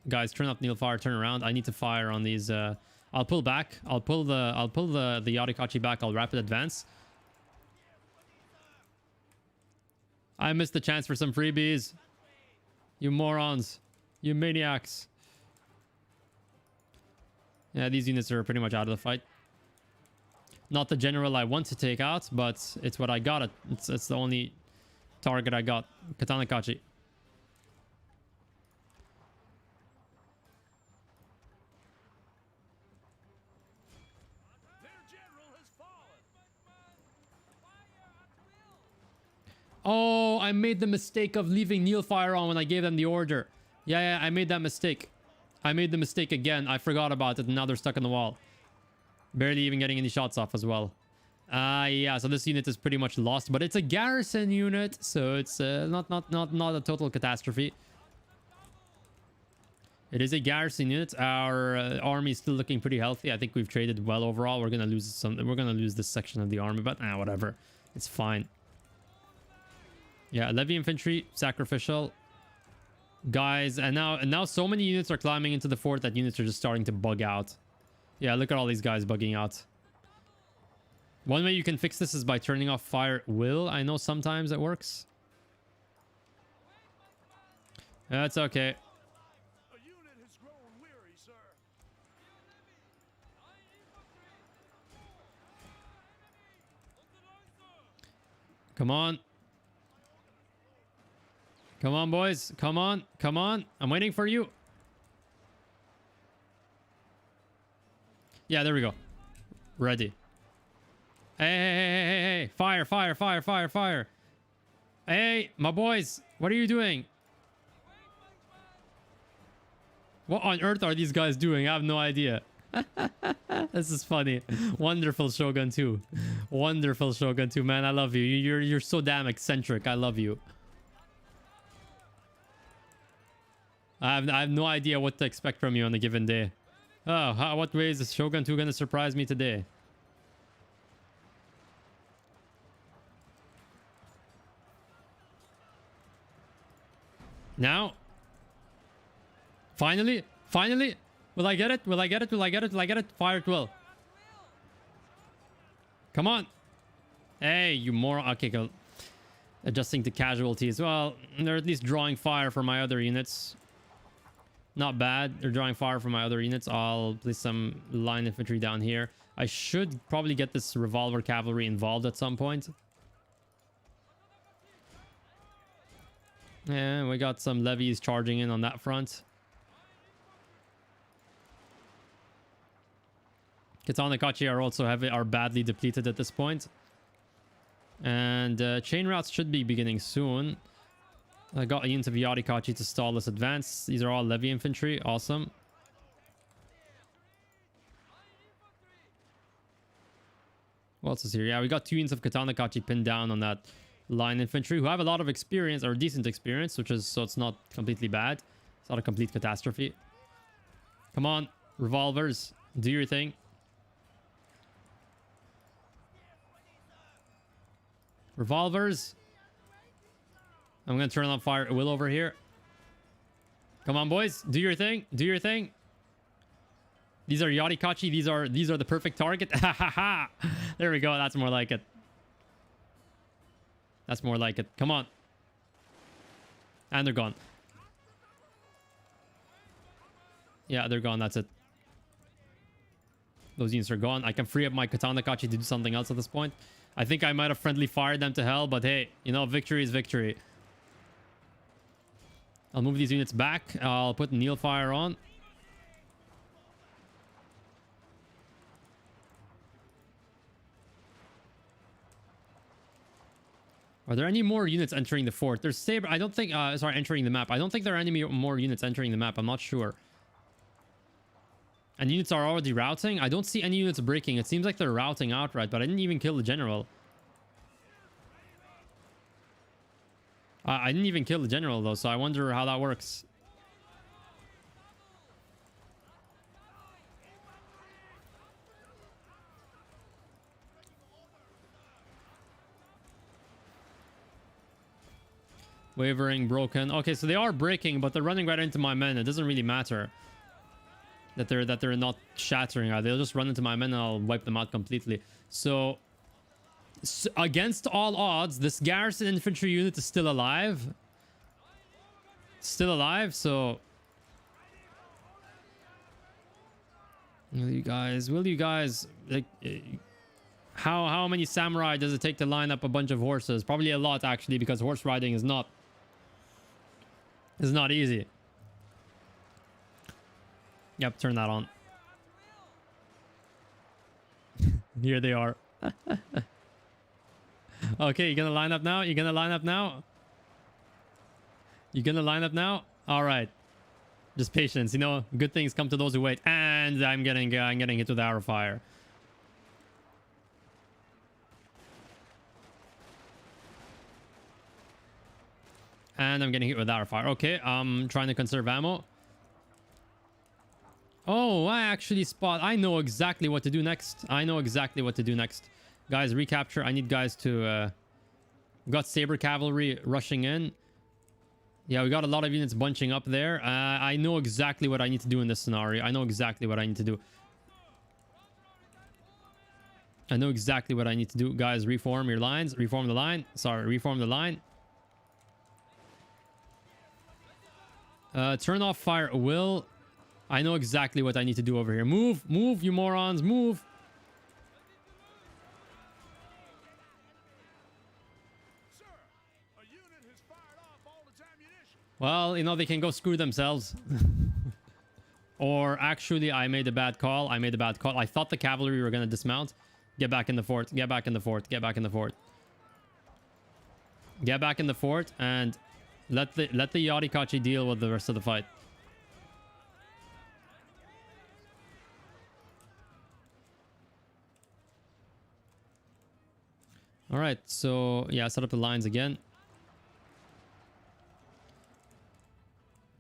Guys, turn up Neil fire. Turn around. I need to fire on these. I'll pull back. I'll pull the Yarikachi back. I'll rapid advance. I missed the chance for some freebies. You morons. You maniacs. Yeah, these units are pretty much out of the fight. Not the general I want to take out, but it's what I got. It's the only target I got. Katanakachi. Oh, I made the mistake of leaving Neil fire on when I gave them the order. Yeah, I made that mistake. I made the mistake again. I forgot about it, and now they're stuck on the wall. Barely even getting any shots off as well. Yeah, so this unit is pretty much lost, but it's a garrison unit, so it's not a total catastrophe. It is a garrison unit. Our army is still looking pretty healthy. I think we've traded well overall. We're gonna lose this section of the army, but whatever. It's fine. Yeah, levy infantry, sacrificial. Guys, and now so many units are climbing into the fort that units are just starting to bug out. Yeah, look at all these guys bugging out. One way you can fix this is by turning off fire at will. I know sometimes it works. That's okay. A unit has grown weary, sir. Come on. Come on, boys. Come on. Come on. I'm waiting for you. Yeah, there we go. Ready. Hey. Fire, fire, fire, fire, fire. Hey, my boys. What are you doing? What on earth are these guys doing? I have no idea. This is funny. Wonderful Shogun 2. Wonderful Shogun 2. Man, I love you. You're so damn eccentric. I love you. I have no idea what to expect from you on a given day. Oh, what way is Shogun 2 gonna surprise me today? Now? Finally? Finally? Will I get it? Will I get it? Will I get it? Will I get it? Fire at will. Come on. Hey, you moron. Okay, go. Adjusting to casualties. Well, they're at least drawing fire for my other units. Not bad. They're drawing fire from my other units. I'll place some line infantry down here. I should probably get this revolver cavalry involved at some point. Yeah, we got some levies charging in on that front. Katanakachi are also are badly depleted at this point. And chain routes should be beginning soon. I got a unit of Yarikachi to stall this advance. These are all levy infantry. Awesome. What else is here? Yeah, we got 2 units of Katanakachi pinned down on that line infantry who have a lot of experience, or decent experience, which is, so it's not completely bad. It's not a complete catastrophe. Come on, revolvers, do your thing. Revolvers. I'm gonna turn on fire at will over here. Come on, boys, do your thing. Do your thing. These are Yarikachi. These are the perfect target. There we go. That's more like it. That's more like it. Come on. And they're gone. Yeah, they're gone. That's it. Those units are gone. I can free up my Katanakachi to do something else at this point. I think I might have friendly fired them to hell, but hey, you know, victory is victory. I'll move these units back. I'll put Neilfire on. Are there any more units entering the fort? There's Saber. I don't think... sorry, entering the map. I don't think there are any more units entering the map. I'm not sure. And units are already routing. I don't see any units breaking. It seems like they're routing outright, but I didn't even kill the general. I didn't even kill the general, though, so I wonder how that works. Wavering, broken. Okay, so they are breaking, but they're running right into my men. It doesn't really matter that they're not shattering. They'll just run into my men and I'll wipe them out completely. So against all odds, this garrison infantry unit is still alive. Still alive, so... Will you guys... Like, how many samurai does it take to line up a bunch of horses? Probably a lot, actually, because horse riding is not easy. Yep, turn that on. Here they are. Okay, you gonna line up now? You gonna line up now? You gonna line up now? All right. Just patience, you know. Good things come to those who wait. And I'm getting hit with arrow fire. And I'm getting hit with arrow fire. Okay, I'm trying to conserve ammo. Oh, I actually spot. I know exactly what to do next. Guys, recapture. I need guys to... we got Saber Cavalry rushing in. Yeah, we got a lot of units bunching up there. I know exactly what I need to do in this scenario. I know exactly what I need to do. Guys, reform your lines. Reform the line. Sorry, reform the line. Turn off fire at will. I know exactly what I need to do over here. Move, you morons, move. Sir, a unit has fired off all its ammunition. Well, you know, they can go screw themselves. Or actually, I made a bad call. I thought the cavalry were going to dismount. Get back in the fort. Get back in the fort and let the Yarikachi deal with the rest of the fight. All right, so yeah, set up the lines again.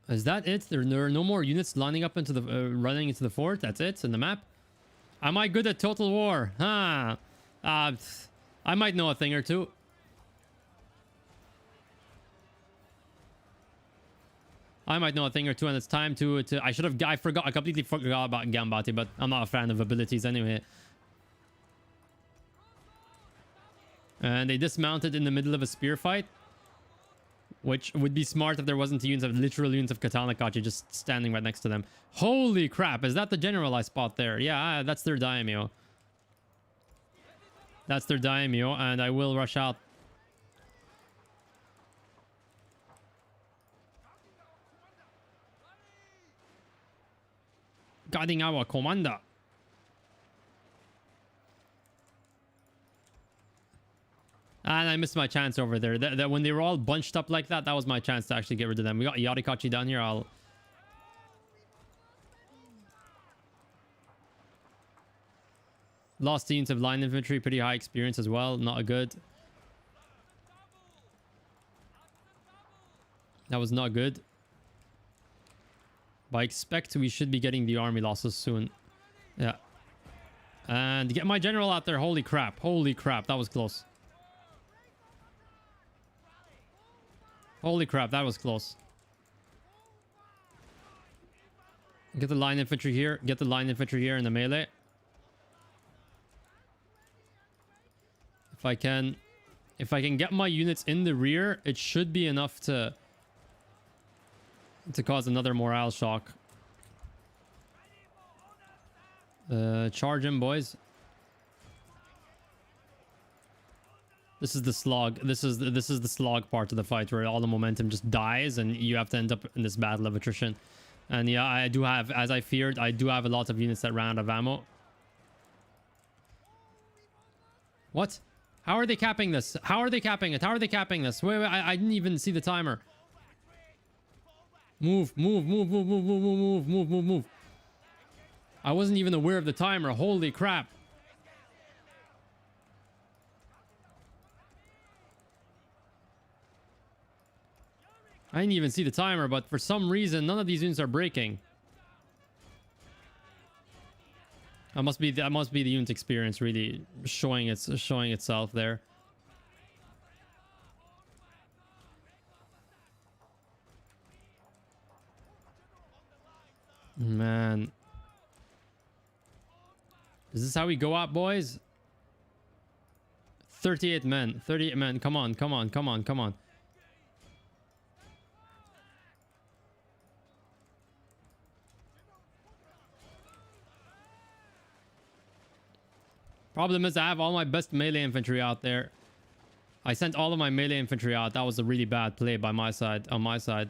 Is that it? There are no more units lining up into the running into the fort. That's it in the map. Am I good at Total War? Huh? I might know a thing or two. And it's time to I completely forgot about Gambati, but I'm not a fan of abilities anyway. And they dismounted in the middle of a spear fight, which would be smart if there wasn't literal units of Katana Kachi just standing right next to them. Holy crap, is that the general I spot there? Yeah, that's their daimyo. And I will rush out. Guarding our commander. And I missed my chance over there. That when they were all bunched up like that, that was my chance to actually get rid of them. We got Yarikachi down here. Lost units of line infantry. Pretty high experience as well. Not good. That was not good. But I expect we should be getting the army losses soon. Yeah. And get my general out there. Holy crap. That was close. That was close. Get the line infantry here. In the melee. If I can get my units in the rear, it should be enough to cause another morale shock. Charge him, boys. This is the slog. This is the slog part of the fight where all the momentum just dies and you have to end up in this battle of attrition. And yeah, I do have, as I feared, I do have a lot of units that ran out of ammo. What? How are they capping this? How are they capping it? How are they capping this? Wait, I didn't even see the timer. Move. I wasn't even aware of the timer. Holy crap. I didn't even see the timer, but for some reason, none of these units are breaking. That must be the unit experience really showing itself there. Man. Is this how we go out, boys? 38 men. 38 men. Come on. Problem is I have all my best melee infantry out there. I sent all of my melee infantry out. That was a really bad play by my side, on my side.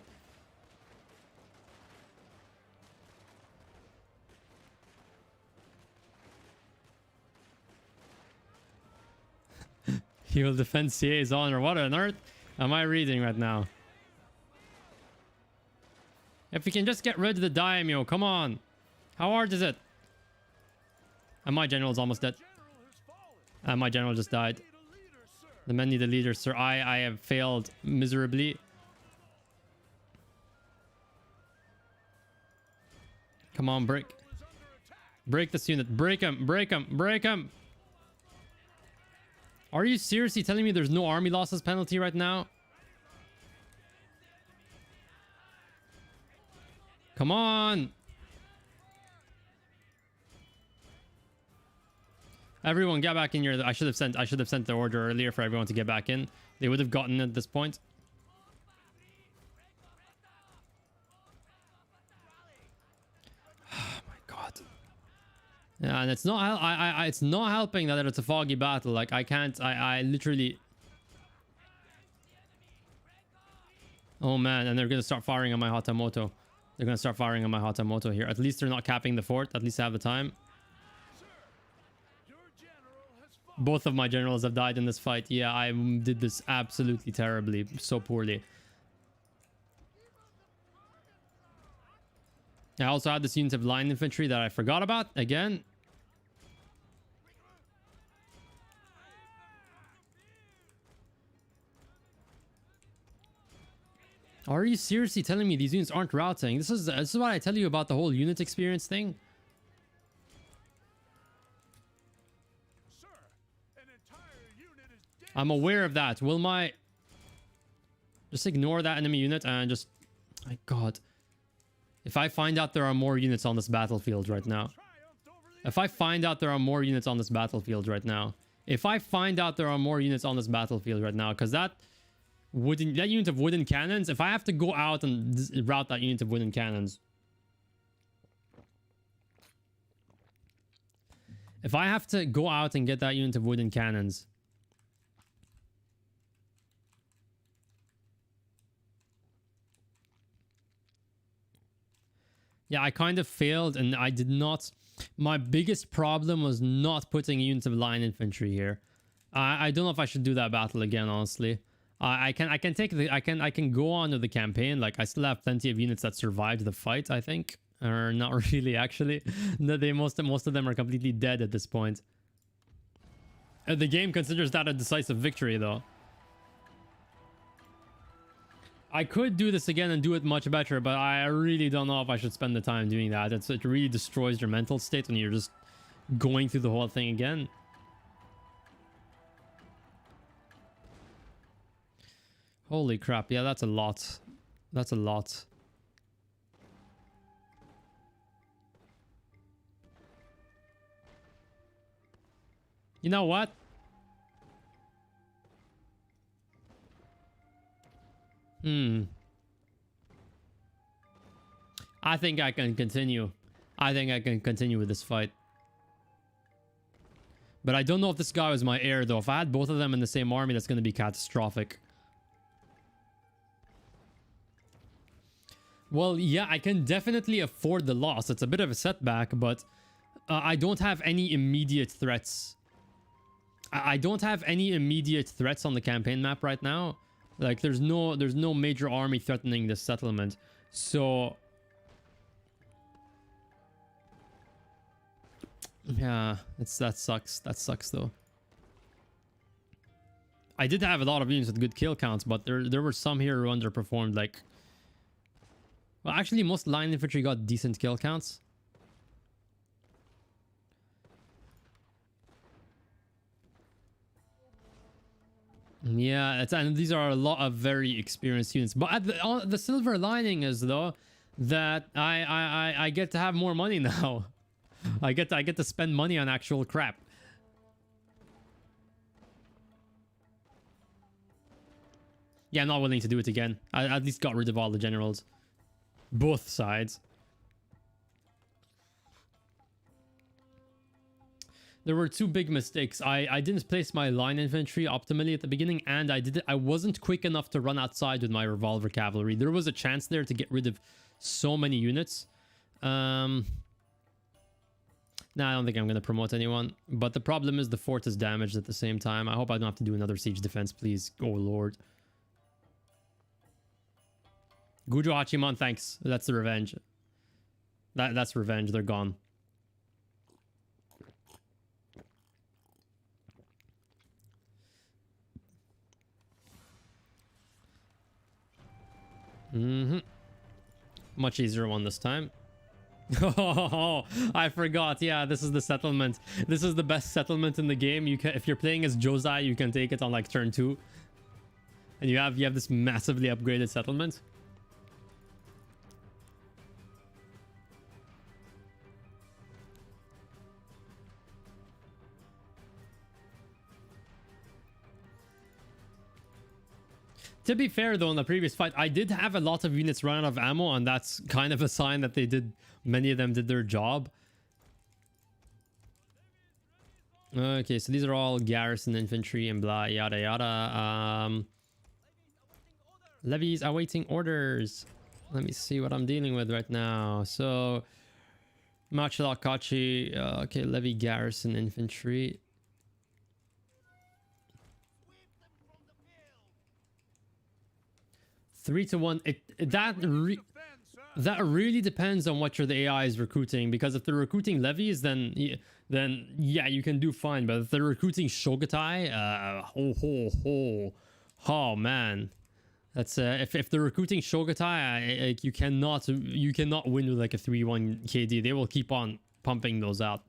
He will defend CA's honor. What on earth am I reading right now? If we can just get rid of the daimyo, come on. How hard is it? And my general's almost dead. And my general just died. The men need a leader, sir. I have failed miserably. Come on, break. Break this unit. Break him. Are you seriously telling me there's no army losses penalty right now? Come on. Everyone get back in here. I should have sent the order earlier for everyone to get back in. They would have gotten it at this point. Oh my god. Yeah, and it's not it's not helping that it's a foggy battle. Like I literally. Oh man, and they're gonna start firing on my Hatamoto. They're gonna start firing on my Hatamoto here. At least they're not capping the fort. At least I have the time. Both of my generals have died in this fight. Yeah, I did this absolutely terribly. So poorly. I also had this unit of line infantry that I forgot about. Again. Are you seriously telling me these units aren't routing? This is what I tell you about the whole unit experience thing. I'm aware of that. Will my... Just ignore that enemy unit and just... My god. If I find out there are more units on this battlefield right now. If I find out there are more units on this battlefield right now. If I find out there are more units on this battlefield right now. Because that unit of wooden cannons... If I have to go out and route that unit of wooden cannons... If I have to go out and get that unit of wooden cannons... Yeah, I kind of failed and I did not... My biggest problem was not putting units of line infantry here. I don't know if I should do that battle again, honestly. I can go on with the campaign. Like, I still have plenty of units that survived the fight, I think. Or not really, actually. Most of them are completely dead at this point. The game considers that a decisive victory, though. I could do this again and do it much better, but I really don't know if I should spend the time doing that. It really destroys your mental state when you're just going through the whole thing again. Holy crap. Yeah, that's a lot. That's a lot. You know what? I think I can continue. I think I can continue with this fight. But I don't know if this guy was my heir, though. If I had both of them in the same army, that's going to be catastrophic. Well, yeah, I can definitely afford the loss. It's a bit of a setback, but I don't have any immediate threats. I don't have any immediate threats on the campaign map right now. Like, there's no major army threatening this settlement. So... yeah, that sucks. That sucks, though. I did have a lot of units with good kill counts, but there were some here who underperformed, like... well, actually, most line infantry got decent kill counts. Yeah, and these are a lot of very experienced units. But the silver lining is, though, that I get to have more money now. I get to spend money on actual crap. Yeah, I'm not willing to do it again. I at least got rid of all the generals. Both sides. There were two big mistakes. I didn't place my line infantry optimally at the beginning, and I wasn't quick enough to run outside with my revolver cavalry. There was a chance there to get rid of so many units. Nah, I don't think I'm going to promote anyone. But the problem is the fort is damaged at the same time. I hope I don't have to do another siege defense, please. Oh, Lord. Gujo Hachiman, thanks. That's the revenge. That's revenge. They're gone. Much easier one this time. Oh, I forgot. Yeah, this is the settlement. This is the best settlement in the game. You can, if you're playing as Josai, you can take it on like turn 2. And you have this massively upgraded settlement. To be fair, though, in the previous fight, I did have a lot of units run out of ammo, and that's kind of a sign that many of them did their job. Okay, so these are all garrison infantry and blah, yada, yada. Levies awaiting orders. Let me see what I'm dealing with right now. So, Machilakachi, okay, levy garrison infantry. Three to 1. That really depends on what the AI is recruiting. Because if they're recruiting levies, then yeah, you can do fine. But if they're recruiting Shogatai, oh man, that's if they're recruiting Shogatai, you cannot win with like a 3-1 KD. They will keep on pumping those out.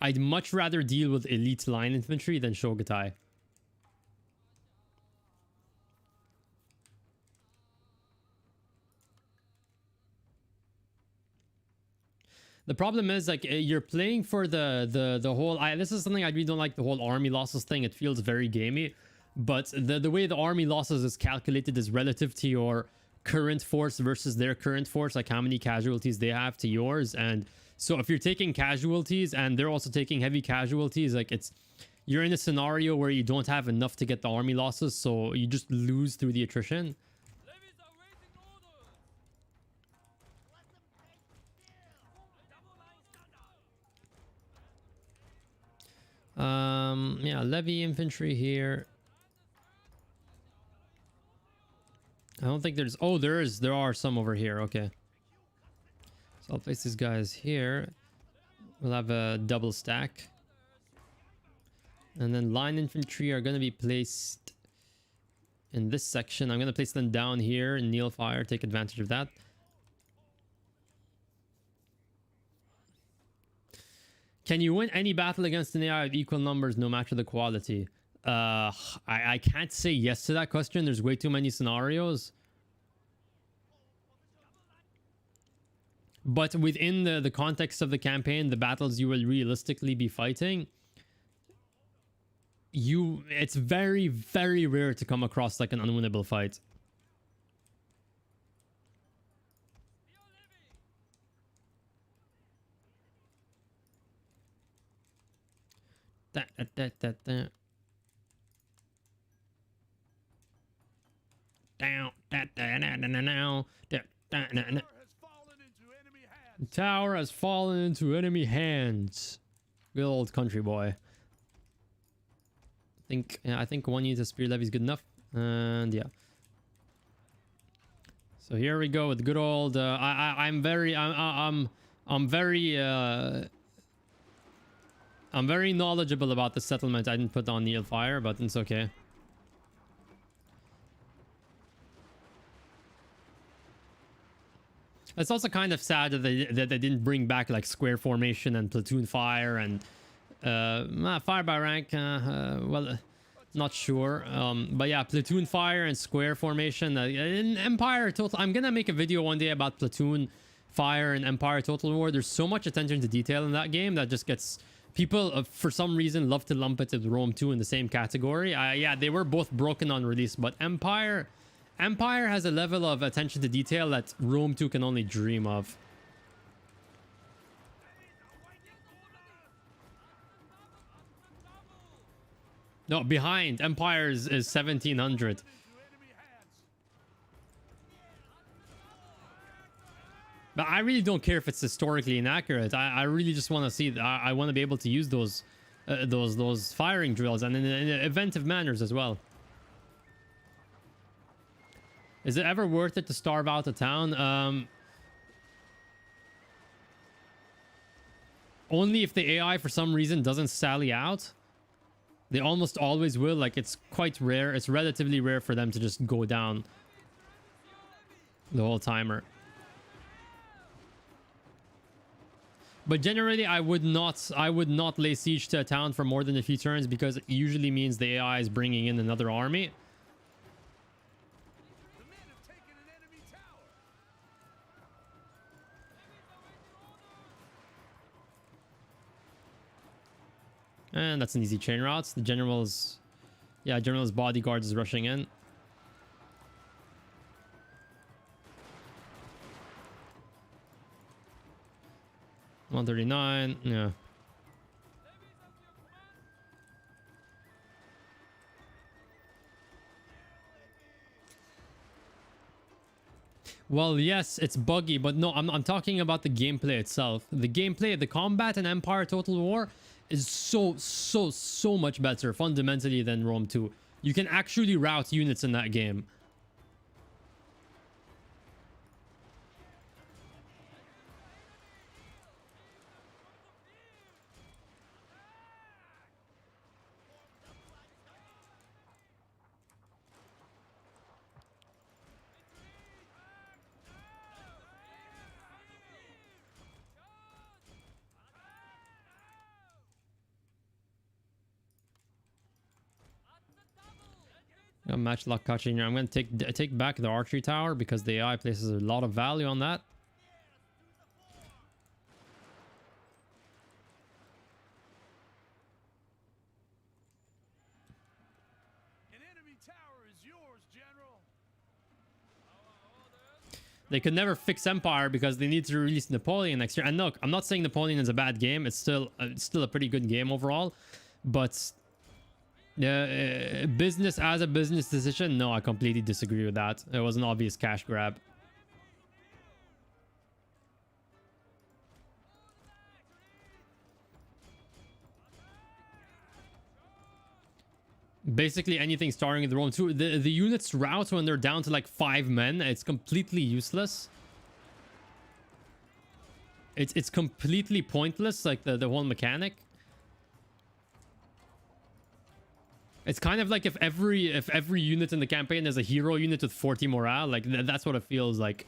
I'd much rather deal with elite line infantry than Shogatai. The problem is, like, you're playing for the whole... this is something I really don't like, the whole army losses thing. It feels very gamey. But the way the army losses is calculated is relative to your current force versus their current force. Like, how many casualties they have to yours. And so if you're taking casualties and they're also taking heavy casualties, like, you're in a scenario where you don't have enough to get the army losses. So you just lose through the attrition. Yeah, levy infantry here. I don't think there's... oh, there are some over here. Okay. So I'll place these guys here. We'll have a double stack. And then line infantry are going to be placed in this section. I'm going to place them down here in kneel fire. Take advantage of that. Can you win any battle against an AI of equal numbers no matter the quality? I can't say yes to that question. There's way too many scenarios. But within the context of the campaign, the battles you will realistically be fighting, it's very, very rare to come across like an unwinnable fight. Da, da, da, da, da. Down, da, da, da, da, da, da, da, da, da, da. Tower has fallen into enemy hands. Tower has fallen into enemy hands. Good old country boy. I think 1 unit of spear levy is good enough. And yeah. So here we go with good old. I'm very knowledgeable about the settlement. I didn't put on Neil Fire, but it's okay. It's also kind of sad that they didn't bring back like square formation and platoon fire and fire by rank. Well, not sure. But yeah, platoon fire and square formation. In Empire Total, I'm gonna make a video one day about platoon fire and Empire Total War. There's so much attention to detail in that game that just gets people for some reason love to lump it with Rome 2 in the same category. Yeah, they were both broken on release, but Empire has a level of attention to detail that Rome 2 can only dream of. No, behind. Empire is 1700. But I really don't care if it's historically inaccurate. I really just want to see. I want to be able to use those firing drills and in inventive manners as well. Is it ever worth it to starve out a town? Only if the AI for some reason doesn't sally out. They almost always will. Like, it's quite rare. It's relatively rare for them to just go down the whole timer. But generally, I would not lay siege to a town for more than a few turns because it usually means the AI is bringing in another army. And that's an easy chain route. The general's bodyguard is rushing in. $139, yeah. Well, yes, it's buggy, but no, I'm talking about the gameplay itself. The gameplay, the combat in Empire Total War is so much better fundamentally than Rome 2. You can actually route units in that game. Match luck catching. I'm going to take back the archery tower because the AI places a lot of value on that. An enemy tower is yours, General. They could never fix Empire because they need to release Napoleon next year. And look, I'm not saying Napoleon is a bad game. It's still a pretty good game overall, but business as a business decision, no, I completely disagree with that. It was an obvious cash grab. Basically anything starting in the Rome 2. The units route when they're down to like 5 men. It's completely useless. It's completely pointless, like the whole mechanic. It's kind of like if every unit in the campaign is a hero unit with 40 morale. Like that's what it feels like.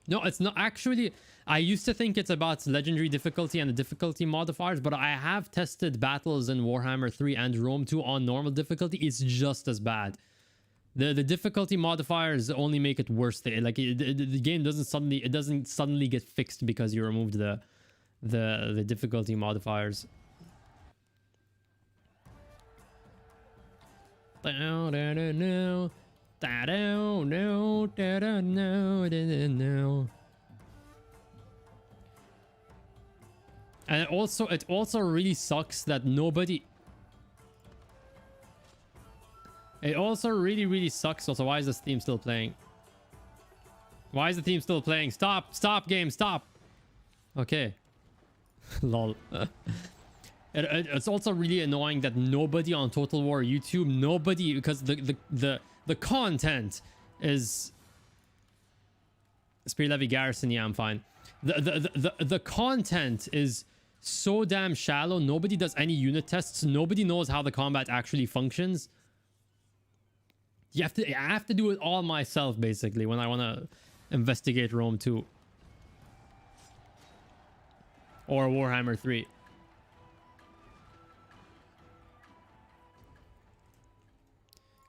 No, it's not actually. I used to think it's about legendary difficulty and the difficulty modifiers, but I have tested battles in Warhammer 3 and Rome 2 on normal difficulty. It's just as bad. The difficulty modifiers only make it worse. The game doesn't suddenly get fixed because you removed the difficulty modifiers. And it also really sucks that nobody... It also really sucks. Also, why is this theme still playing? Why is the theme still playing? Stop! Stop, game! Stop! Okay. Lol. It's also really annoying that nobody on Total War YouTube, nobody, because the content is... Spirit Levy Garrison, yeah, I'm fine. The content is so damn shallow. Nobody does any unit tests. Nobody knows how the combat actually functions. I have to do it all myself, basically, when I want to investigate Rome 2. Or Warhammer 3.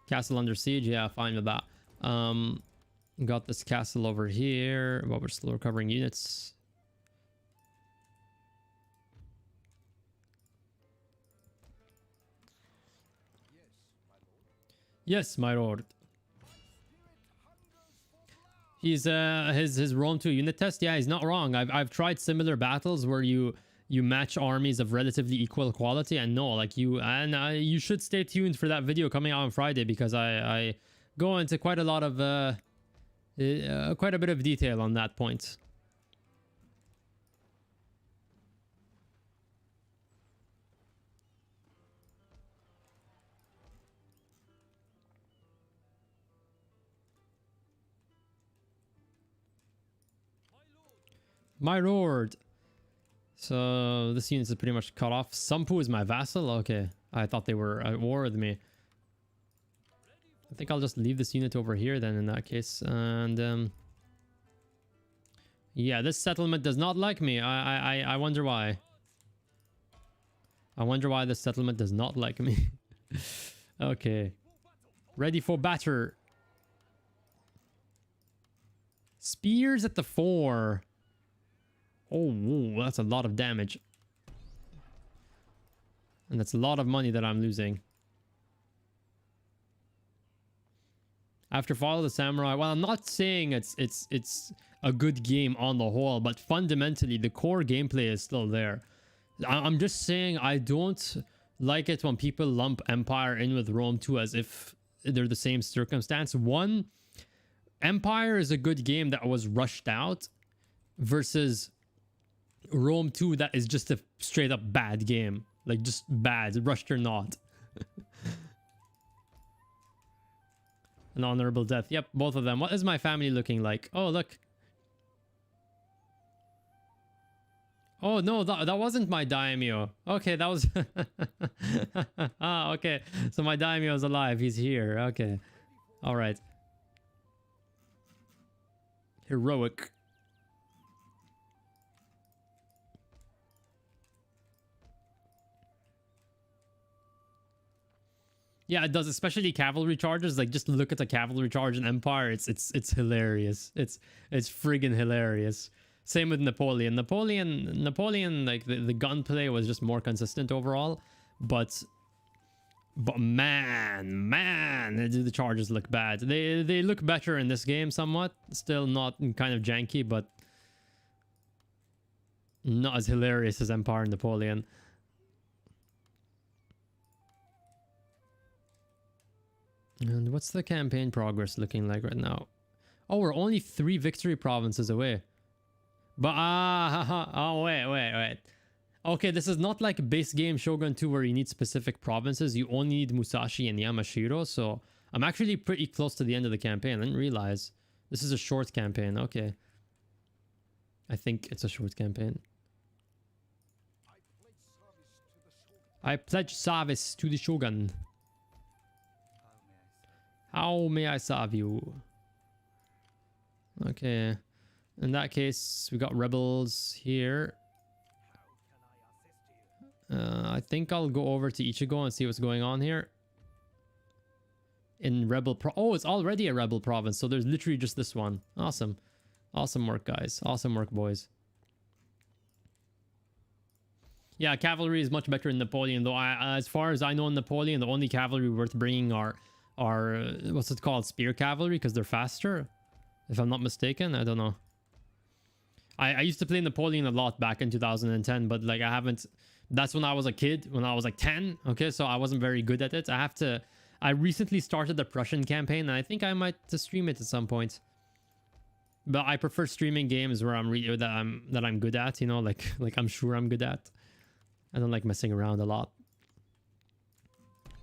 Castle under siege, yeah, fine with that. Got this castle over here, but we're still recovering units. Yes, my lord. He's his Rome 2 unit test. Yeah, he's not wrong. I've tried similar battles where you match armies of relatively equal quality, and no, like you should stay tuned for that video coming out on Friday, because I go into quite a lot of quite a bit of detail on that point. My lord. So this unit is pretty much cut off. Sampu is my vassal. Okay, I thought they were at war with me. I think I'll just leave this unit over here then in that case. And yeah, this settlement does not like me. I wonder why. I wonder why this settlement does not like me. Okay. Ready for batter. Spears at the 4. Oh, whoa, that's a lot of damage. And that's a lot of money that I'm losing. After Follow the Samurai, well, I'm not saying it's a good game on the whole, but fundamentally the core gameplay is still there. I'm just saying I don't like it when people lump Empire in with Rome 2 as if they're the same circumstance. One, Empire is a good game that was rushed out versus Rome 2 that is just a straight up bad game. Like, just bad, rushed or not. An honorable death. Yep, both of them. What is my family looking like? Oh, look. Oh, no, that wasn't my daimyo. Okay, that was... Ah, okay. So my daimyo is alive. He's here. Okay. All right. Heroic. Yeah, it does, especially cavalry charges. Like, just look at the cavalry charge in Empire. It's hilarious. It's friggin' hilarious. Same with Napoleon. Napoleon, like the gunplay was just more consistent overall. But man, the charges look bad. They look better in this game somewhat. Still not kind of janky, but not as hilarious as Empire and Napoleon. And what's the campaign progress looking like right now? Oh, we're only 3 victory provinces away. But oh wait. Okay, this is not like base game Shogun 2 where you need specific provinces. You only need Musashi and Yamashiro. So I'm actually pretty close to the end of the campaign. I didn't realize. This is a short campaign. Okay. I think it's a short campaign. I pledge service to the Shogun. How may I serve you? Okay. In that case, we got rebels here. I think I'll go over to Ichigo and see what's going on here. In rebel oh, it's already a rebel province, so there's literally just this one. Awesome. Awesome work, guys. Awesome work, boys. Yeah, cavalry is much better in Napoleon, though. As far as I know in Napoleon, the only cavalry worth bringing are what's it called? Spear cavalry, because they're faster. If I'm not mistaken, I don't know. I used to play Napoleon a lot back in 2010, but like I haven't. That's when I was a kid, when I was like 10. Okay, so I wasn't very good at it. I recently started the Prussian campaign, and I think I might stream it at some point. But I prefer streaming games where that I'm good at, you know, like I'm sure I'm good at. I don't like messing around a lot.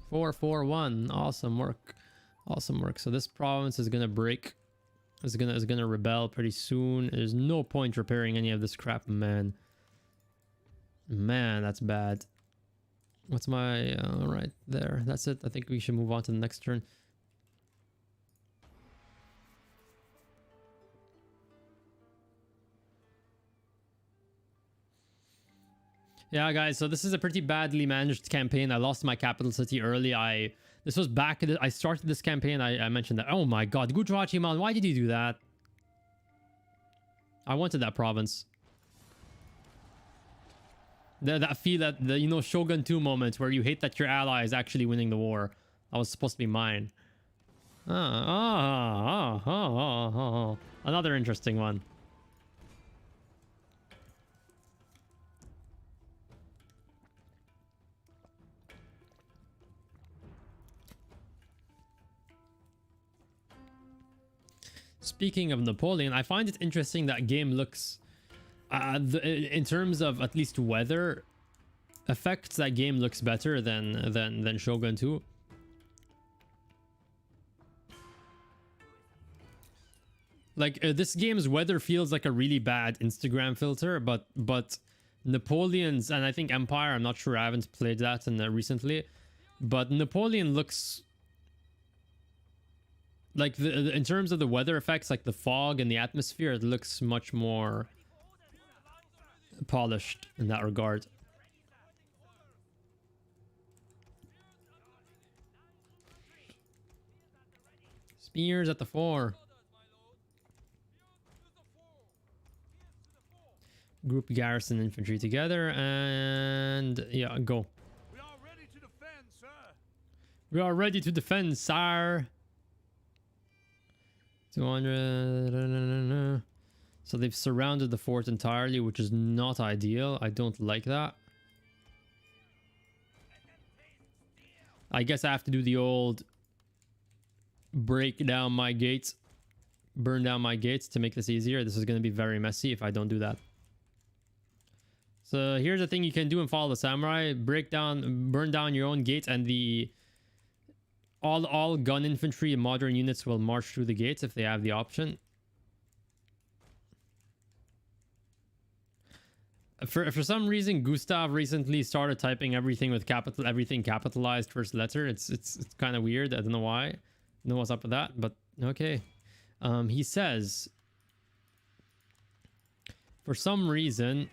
441, awesome work, awesome work. So this province is gonna break, is gonna rebel pretty soon. There's no point repairing any of this crap, man. Man, that's bad. What's my right there? That's it. I think we should move on to the next turn. Yeah, guys, so this is a pretty badly managed campaign. I lost my capital city early. This was back. I started this campaign. I mentioned that. Oh my god, Gujarat man, why did you do that? I wanted that province. That feel that the, you know, Shogun 2 moment where you hate that your ally is actually winning the war. That was supposed to be mine. Another interesting one. Speaking of Napoleon, I find it interesting that game looks, in terms of at least weather effects, that game looks better than Shogun 2. Like this game's weather feels like a really bad Instagram filter, but Napoleon's, and I think Empire, I'm not sure, I haven't played that recently, but Napoleon looks like in terms of the weather effects, like the fog and the atmosphere, it looks much more polished in that regard. Spears at the 4. Group garrison infantry together and yeah, go. We are ready to defend, sir. We are ready to defend, sire. 200. So they've surrounded the fort entirely, which is not ideal. I don't like that. I guess I have to do the old break down my gates, burn down my gates to make this easier. This is going to be very messy if I don't do that. So here's the thing you can do in Follow the Samurai: burn down your own gates, and all gun infantry and modern units will march through the gates if they have the option. For some reason, Gustav recently started typing everything with everything capitalized first letter. It's kind of weird. I don't know why. I don't know what's up with that, but okay. He says, for some reason,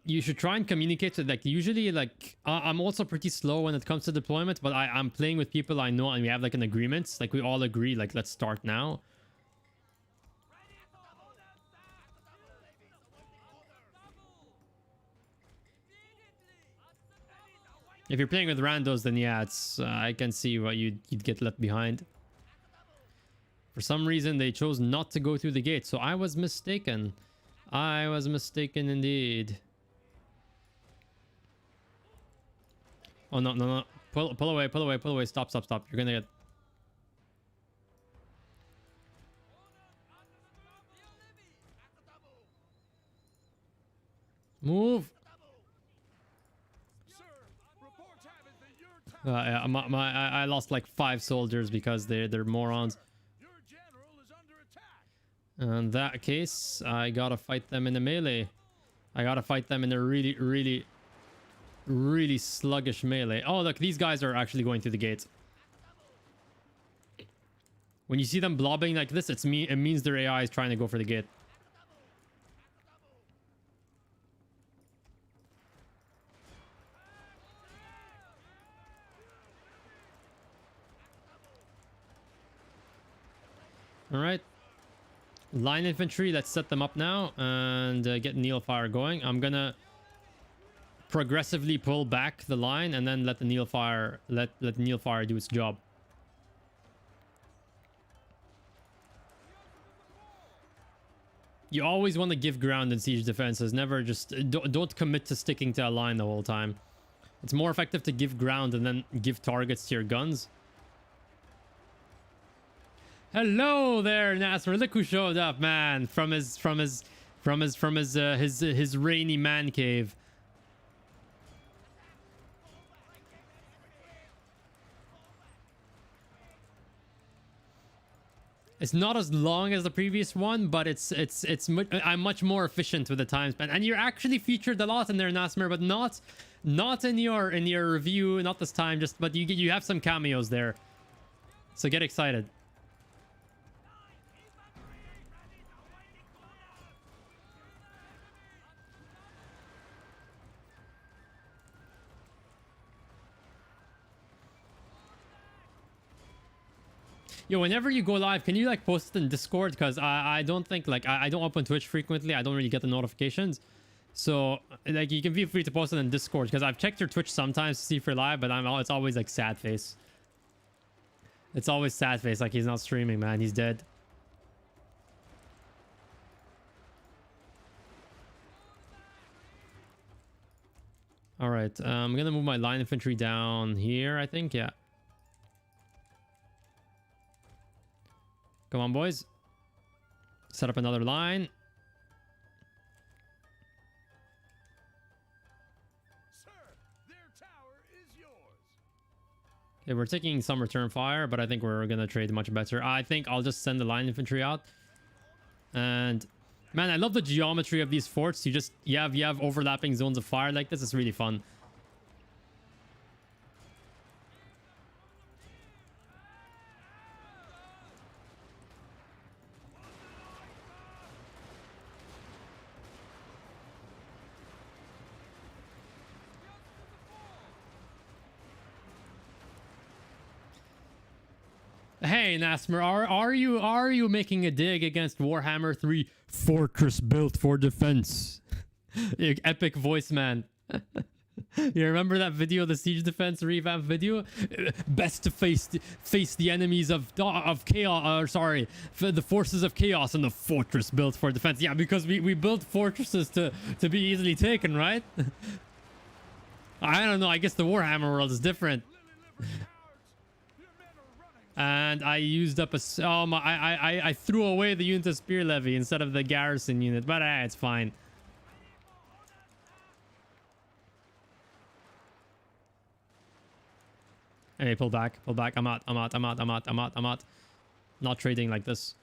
you should try and communicate with, like, usually, like, I'm also pretty slow when it comes to deployment, but I'm playing with people I know and we have like an agreement, like we all agree, like, let's start now. If you're playing with randos, then yeah, it's I can see why you'd get left behind. For some reason, they chose not to go through the gate, so I was mistaken. I was mistaken indeed. Oh, no. Pull away. Stop. You're gonna get... Move! Yeah, I lost like 5 soldiers because they're morons. Your general is under attack. In that case, I gotta fight them in a melee. I gotta fight them in a really sluggish melee. Oh, look, these guys are actually going through the gates. When you see them blobbing like this, it means their AI is trying to go for the gate. All right. Line infantry, let's set them up now and get Neil fire going. I'm gonna progressively pull back the line and then let the Neilfire let Neilfire do its job. You always want to give ground in siege defenses. Never just don't commit to sticking to a line the whole time. It's more effective to give ground and then give targets to your guns. Hello there, Nasser. Look who showed up, man, from his rainy man cave. It's not as long as the previous one, but I'm much more efficient with the time span. And you're actually featured a lot in there, Nasmer, but not in your review, not this time. But you have some cameos there, so get excited. Yo, whenever you go live, can you like post it in Discord? Because I don't think like I don't open Twitch frequently. I don't really get the notifications. So like you can feel free to post it in Discord, because I've checked your Twitch sometimes to see if you're live, but it's always like sad face. It's always sad face, like he's not streaming, man. He's dead. All right, I'm gonna move my line infantry down here, I think. Yeah. Come on, boys. Set up another line. Sir, their tower is yours. Okay, we're taking some return fire, but I think we're gonna trade much better. I think I'll just send the line infantry out. And man, I love the geometry of these forts. You have overlapping zones of fire like this. It's really fun. Hey Nasmer, are you making a dig against Warhammer 3 Fortress Built for Defense? Epic voice, man. You remember that video, the siege defense revamp video? Best to face the enemies of chaos, sorry, the forces of chaos in the fortress built for defense. Yeah, because we built fortresses to be easily taken, right? I don't know, I guess the Warhammer world is different. And I used up I threw away the unit of spear levy instead of the garrison unit, but it's fine. Hey, pull back. I'm out. Not trading like this.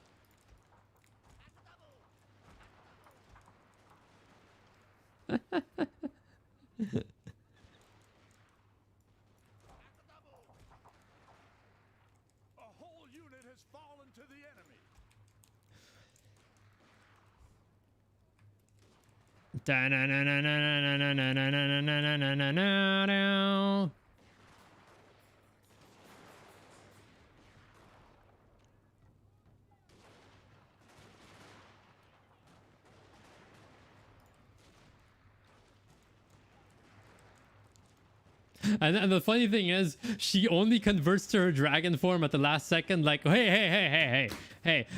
And the funny thing is, she only converts to her dragon form at the last second. Like, hey,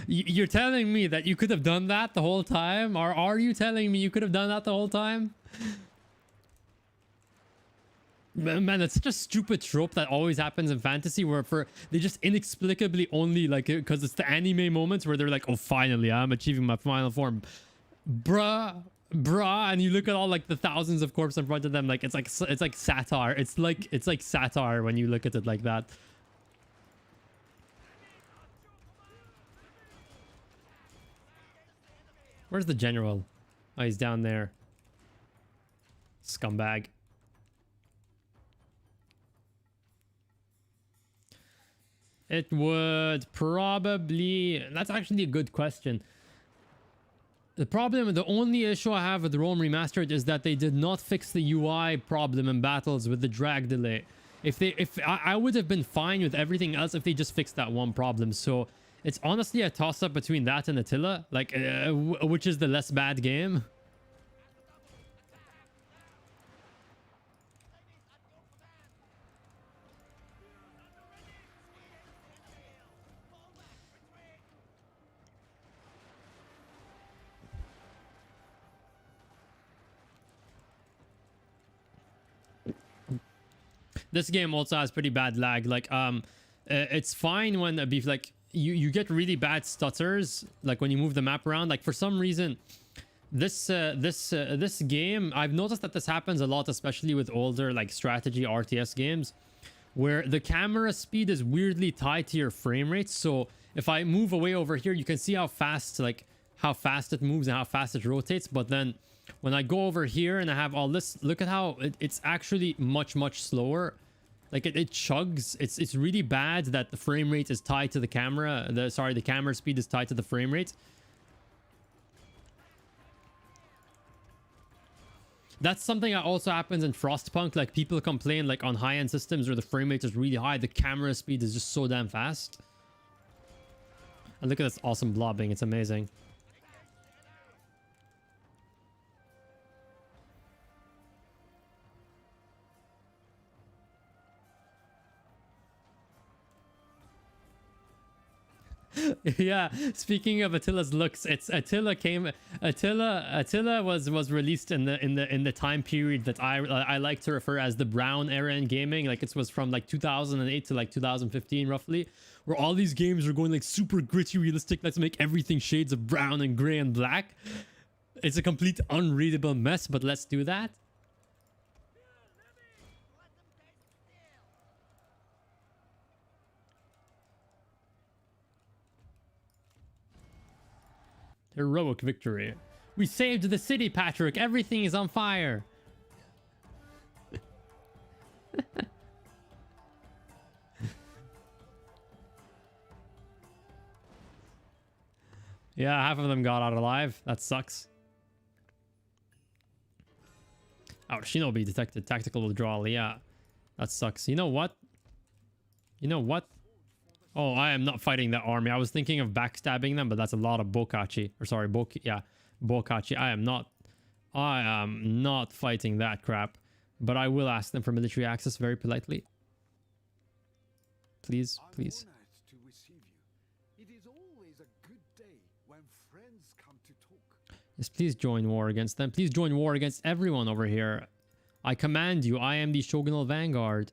you're telling me that you could have done that the whole time? Or are you telling me you could have done that the whole time? Man, it's such a stupid trope that always happens in fantasy, where they just inexplicably only, like, because it's the anime moments where they're like, oh, finally, I'm achieving my final form. Bruh, and you look at all like the thousands of corpses in front of them, like it's like satire. It's like satire when you look at it like that. Where's the general? Oh, he's down there. Scumbag. It would probably... That's actually a good question. The only issue I have with Rome Remastered is that they did not fix the UI problem in battles with the drag delay. I would have been fine with everything else if they just fixed that one problem. So it's honestly a toss-up between that and Attila, like which is the less bad game. This game also has pretty bad lag. Like, it's fine when like you get really bad stutters, like when you move the map around. Like for some reason, this game, I've noticed that this happens a lot, especially with older like strategy RTS games, where the camera speed is weirdly tied to your frame rate. So if I move away over here, you can see how fast it moves and how fast it rotates. But then when I go over here and I have all this, look at how it's actually much slower. Like it chugs. It's really bad that the frame rate is tied to the camera. The camera speed is tied to the frame rate. That's something that also happens in Frostpunk. Like people complain like on high-end systems where the frame rate is really high, the camera speed is just so damn fast. And look at this awesome blobbing. It's amazing. Yeah, speaking of Attila's looks, it's Attila was released in the time period that I like to refer as the brown era in gaming. Like it was from like 2008 to like 2015 roughly, where all these games were going like super gritty, realistic. Let's make everything shades of brown and gray and black. It's a complete unreadable mess, but let's do that. Heroic victory. We saved the city, Patrick. Everything is on fire. Yeah, half of them got out alive. That sucks. Oh, Shinobi detected tactical withdrawal. Yeah, that sucks. You know what? You know what? Oh, I am not fighting that army. I was thinking of backstabbing them, but that's a lot of bokachi. Or sorry, bokachi. I am not fighting that crap. But I will ask them for military access very politely. Please, please. To receive you. It is always a good day when friends come to talk. Yes, please join war against them. Please join war against everyone over here. I command you. I am the Shogunal Vanguard.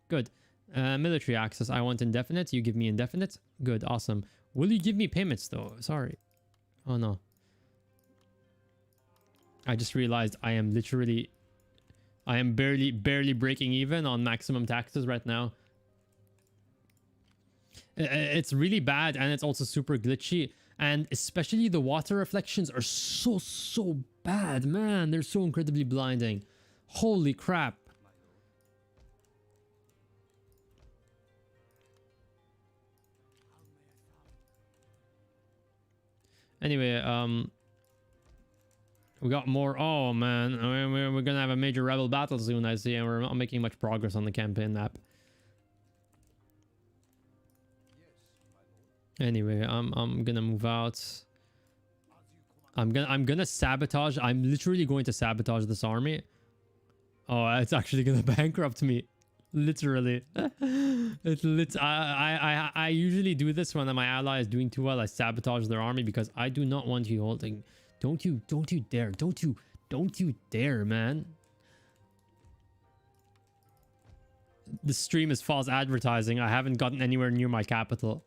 Good. Military access. I want indefinite. You give me indefinite. Good. Awesome. Will you give me payments though? Sorry. Oh no. I just realized I am barely breaking even on maximum taxes right now. It's really bad, and it's also super glitchy, and especially the water reflections are so bad, man. They're so incredibly blinding. Holy crap. Anyway, we got more. Oh man, I mean, we're gonna have a major rebel battle soon, I see, and we're not making much progress on the campaign map. Anyway, I'm gonna move out. I'm gonna sabotage. I'm literally going to sabotage this army. Oh, it's actually gonna bankrupt me. Literally. I usually do this when my ally is doing too well. I sabotage their army because I do not want you holding. Don't you dare. Don't you dare, man. The stream is false advertising. I haven't gotten anywhere near my capital.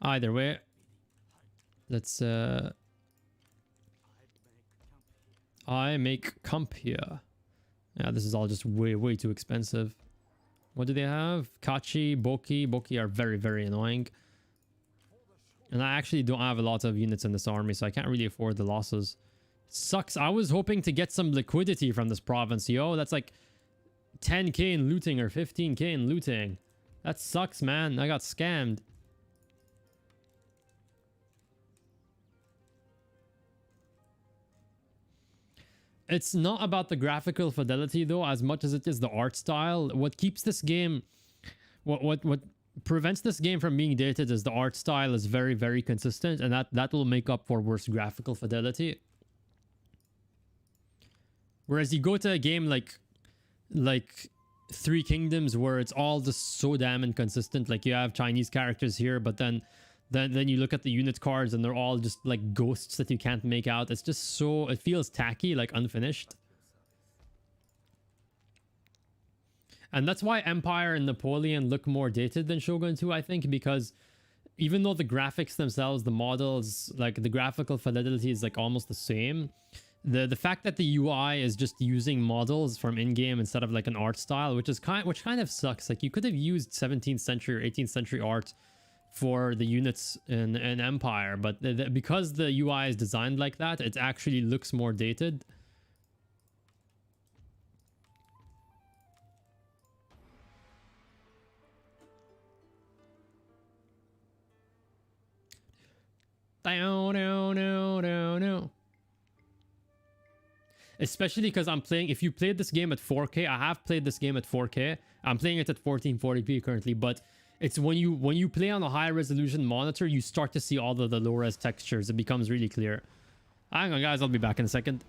Either way, let's I make comp here. Yeah, this is all just way too expensive. What do they have? Kachi, Boki are very annoying. And I actually don't have a lot of units in this army, so I can't really afford the losses. Sucks. I was hoping to get some liquidity from this province, yo. That's like 10k in looting or 15k in looting. That sucks, man. I got scammed. It's not about the graphical fidelity though, as much as it is the art style. What keeps this game, what prevents this game from being dated is the art style is very consistent, and that will make up for worse graphical fidelity. Whereas you go to a game like Three Kingdoms, where it's all just so damn inconsistent. Like you have Chinese characters here, but then Then you look at the unit cards and they're all just like ghosts that you can't make out. It's just so, it feels tacky, like unfinished. And that's why Empire and Napoleon look more dated than Shogun 2, I think, because even though the graphics themselves, the models, like the graphical fidelity is like almost the same, the fact that the UI is just using models from in-game instead of like an art style, which kind of sucks. Like you could have used 17th century or 18th century art for the units in Empire, but because the UI is designed like that, it actually looks more dated. No. Especially because I'm playing, if you played this game at 4K, I have played this game at 4K. I'm playing it at 1440p currently, but it's when you play on a high resolution monitor, you start to see all of the low res textures. It becomes really clear. Hang on, guys, I'll be back in a second.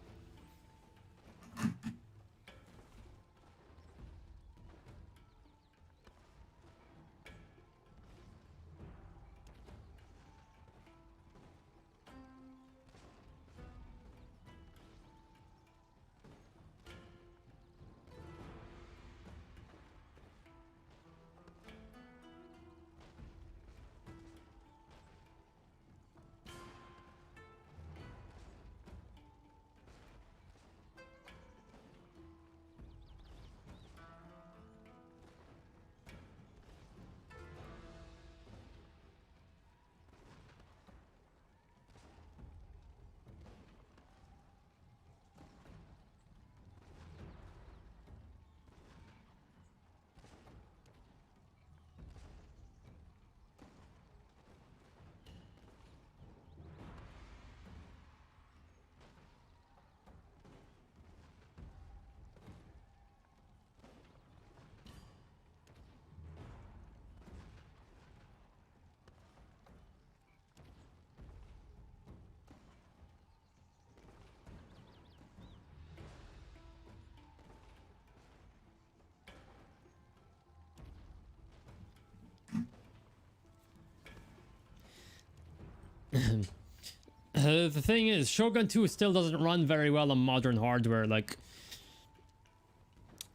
The thing is, Shogun 2 still doesn't run very well on modern hardware, like,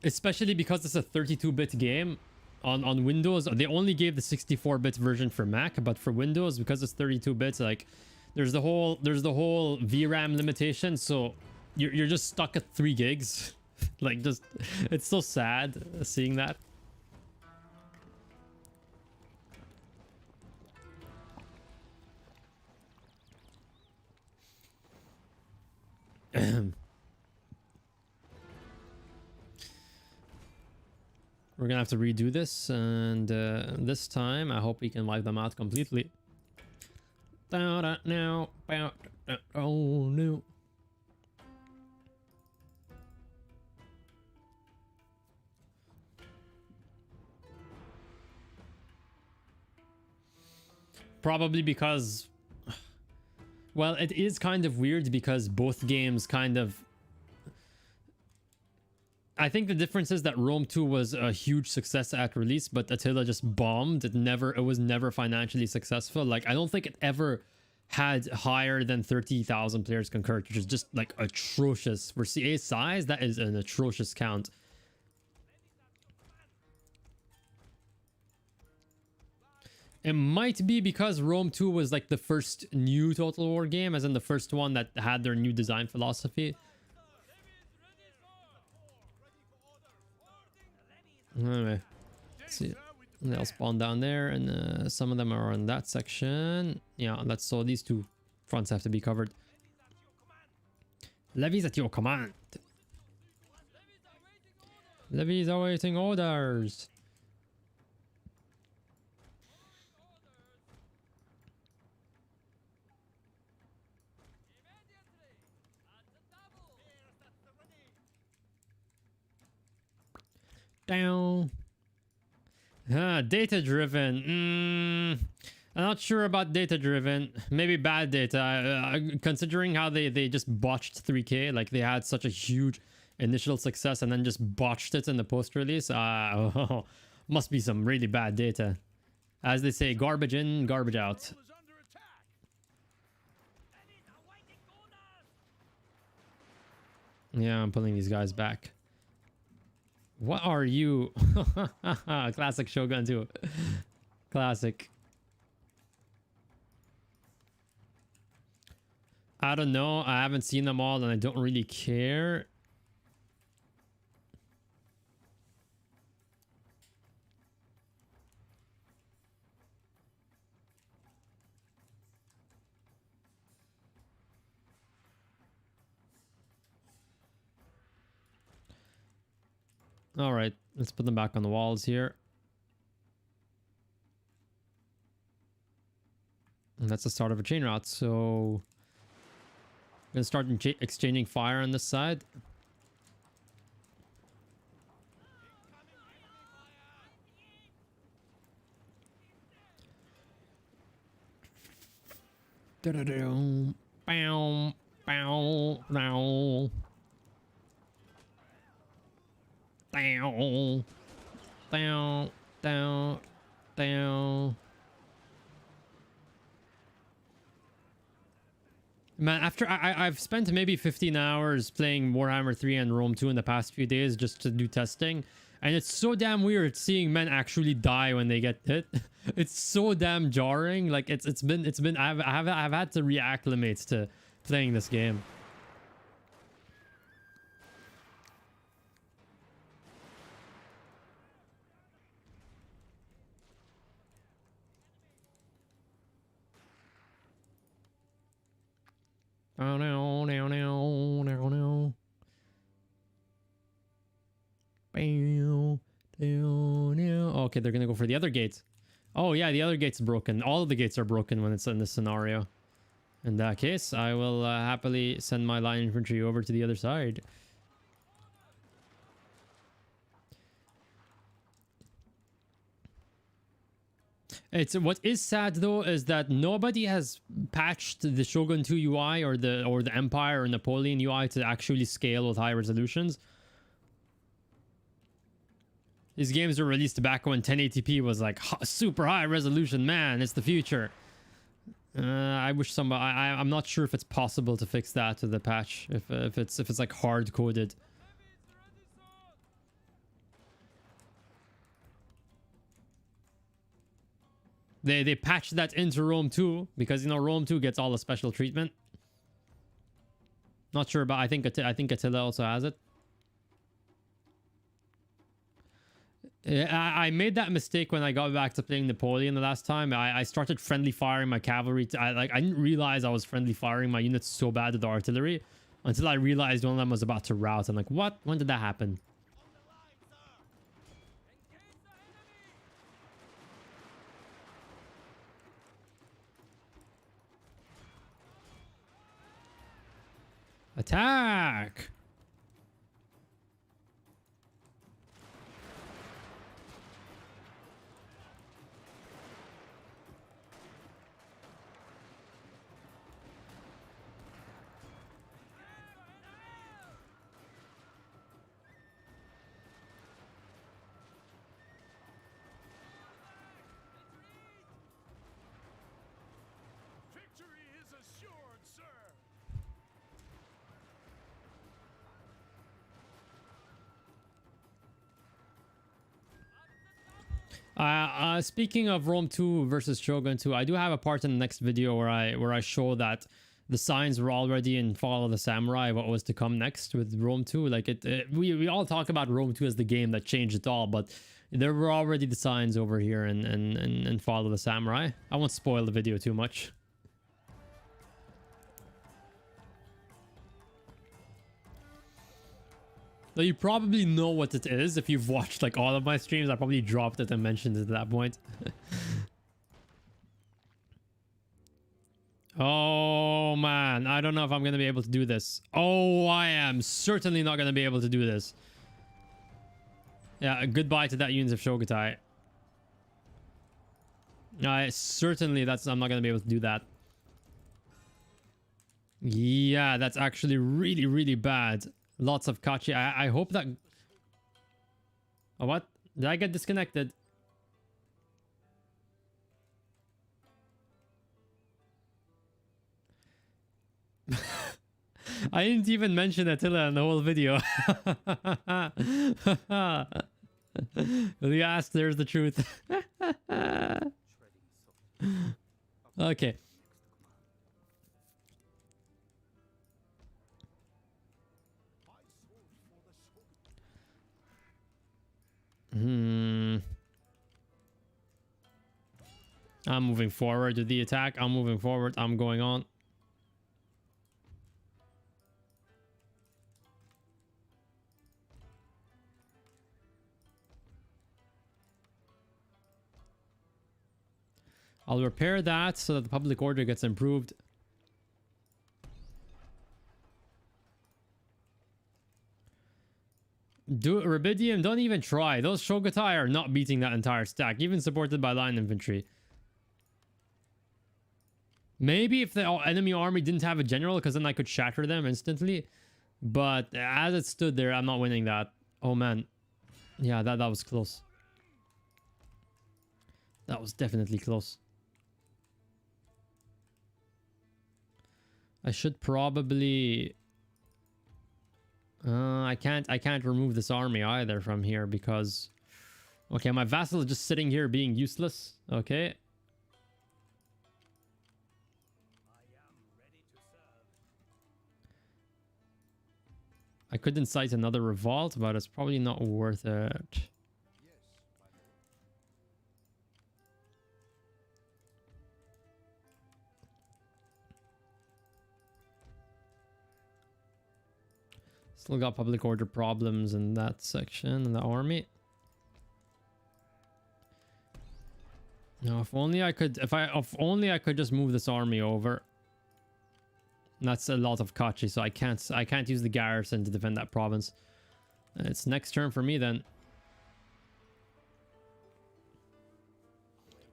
especially because it's a 32-bit game on Windows. They only gave the 64-bit version for Mac, but for Windows, because it's 32 bits, like, there's the whole VRAM limitation, so you're just stuck at 3 gigs. Like, just, it's so sad seeing that. We're gonna have to redo this, and this time I hope we can wipe them out completely. Oh no. Probably because, well, it is kind of weird because both games kind of, I think the difference is that Rome 2 was a huge success at release, but Attila just bombed. It was never financially successful. Like, I don't think it ever had higher than 30,000 players concurrent, which is just like atrocious. For CA size, that is an atrocious count. It might be because Rome 2 was like the first new Total War game, as in the first one that had their new design philosophy. Anyway, let's see. They'll spawn down there, and some of them are in that section. Yeah, so these two fronts have to be covered. Levies at your command. Levies awaiting orders. Down. Data driven. I'm not sure about data driven. Maybe bad data. Considering how they just botched 3K, like they had such a huge initial success and then just botched it in the post release. Must be some really bad data. As they say, garbage in, garbage out. Yeah, I'm pulling these guys back. What are you? Classic Shogun too. Classic. I don't know. I haven't seen them all and I don't really care. All right, let's put them back on the walls here. And that's the start of a chain route. So I'm gonna start exchanging fire on this side. Bow, bow, bow, bow. Down, down, down, down. Man, after I've spent maybe 15 hours playing Warhammer 3 and Rome 2 in the past few days just to do testing, and it's so damn weird seeing men actually die when they get hit. It's so damn jarring. Like it's been I've had to reacclimate to playing this game. Oh no, no, no, no, no. Okay, they're gonna go for the other gate. Oh yeah, the other gate's broken. All of the gates are broken when it's in this scenario. In that case, I will happily send my line infantry over to the other side. It's what is sad though is that nobody has patched the Shogun 2 UI or the Empire or Napoleon UI to actually scale with high resolutions. These games were released back when 1080p was like super high resolution. Man, it's the future. I wish somebody. I'm not sure if it's possible to fix that with the patch. If it's like hard coded. They patched that into Rome 2 because you know Rome 2 gets all the special treatment. Not sure, but I think Attila also has it. I made that mistake when I got back to playing Napoleon the last time. I started friendly firing my cavalry. I didn't realize I was friendly firing my units so bad with the artillery until I realized one of them was about to rout. I'm like, what? When did that happen? Attack! Victory is assured, sir. Speaking of Rome 2 versus Shogun 2, I do have a part in the next video where I show that the signs were already in Fall of the Samurai, what was to come next with Rome 2. Like we all talk about Rome 2 as the game that changed it all, but there were already the signs over here in Fall of the Samurai. I won't spoil the video too much. Though you probably know what it is if you've watched like all of my streams. I probably dropped it and mentioned it at that point. Oh man, I don't know if I'm gonna be able to do this. Oh, I am certainly not gonna be able to do this. Yeah, goodbye to that unit of Shogutai. Certainly I'm not gonna be able to do that. Yeah, that's actually really, really bad. Lots of Kachi. I hope that... Oh, what? Did I get disconnected? I didn't even mention Attila in the whole video. Yes, there's the truth. Okay. I'm moving forward to the attack. I'm moving forward. I'm going on. I'll repair that so that the public order gets improved. Rubidium, don't even try. Those Shogatai are not beating that entire stack, even supported by line infantry. Maybe if the enemy army didn't have a general, because then I could shatter them instantly. But as it stood there, I'm not winning that. Oh man. Yeah, that was close. That was definitely close. I should probably... I can't remove this army either from here because... Okay, my vassal is just sitting here being useless. Okay. I could incite another revolt, but it's probably not worth it. Still got public order problems in that section in the army. Now, if only I could, if only I could just move this army over. That's a lot of Kachi, so I can't use the garrison to defend that province. It's next turn for me then.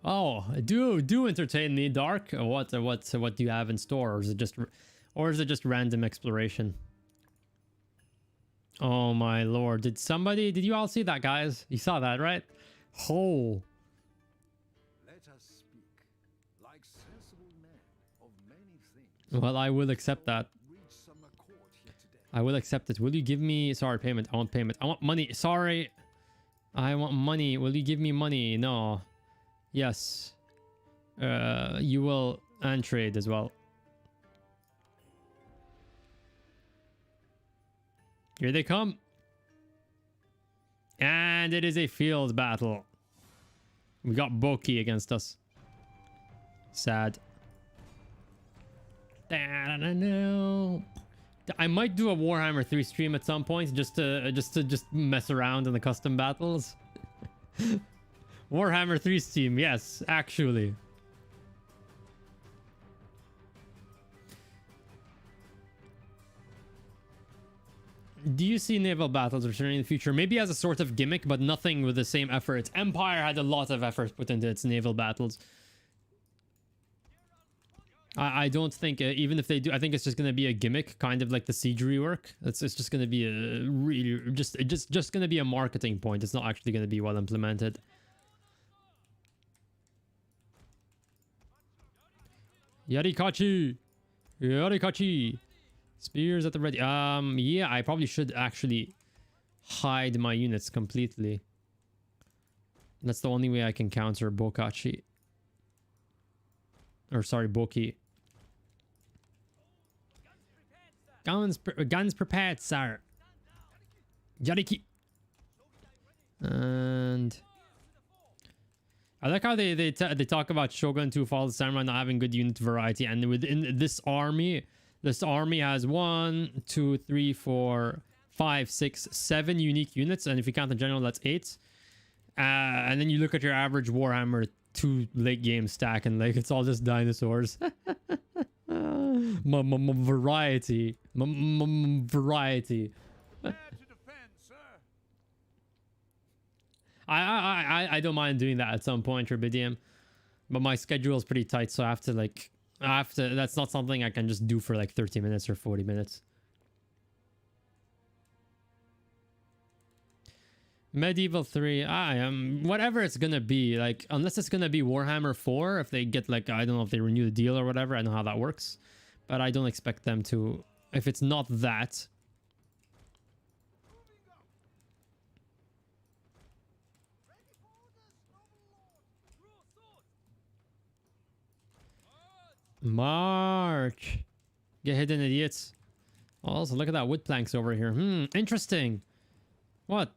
Oh, do entertain me, Dark. What do you have in store, or is it just random exploration? Oh my lord! Did you all see that, guys? You saw that, right? Oh. Let us speak like sensible men of many things. Well, I will accept that. I will accept it. Will you give me... Sorry, payment. I want payment. I want money. Sorry. I want money. Will you give me money? No. Yes. You will... And trade as well. Here they come. And it is a field battle. We got Boki against us. Sad. I might do a Warhammer 3 stream at some point just to mess around in the custom battles. Warhammer 3 stream, yes, actually. Do you see naval battles returning in the future? Maybe as a sort of gimmick, but nothing with the same effort. Empire had a lot of effort put into its naval battles. I don't think, even if they do, I think it's just going to be a gimmick, kind of like the siege rework. It's just going to be a really, just going to be a marketing point. It's not actually going to be well implemented. Yarikachi! Yarikachi! Spears at the ready. Yeah, I probably should actually hide my units completely. That's the only way I can counter Bokachi. Or sorry, Boki. Guns prepared, sir. Yariki. And I like how they talk about Shogun 2 Fall of the Samurai not having good unit variety, and within this army has 1, 2, 3, 4, 5, 6, 7 unique units, and if you count the general, that's 8. And then you look at your average Warhammer 2 late game stack, and like it's all just dinosaurs. Variety. Variety. I don't mind doing that at some point, Rubidium, but my schedule is pretty tight, so I have to that's not something I can just do for like 30 minutes or 40 minutes. Medieval 3, whatever it's gonna be, like, unless it's gonna be Warhammer 4, if they get, like, I don't know if they renew the deal or whatever, I know how that works, but I don't expect them to if it's not that. March. Get hidden, idiots. Also, look at that wood planks over here. Interesting. What?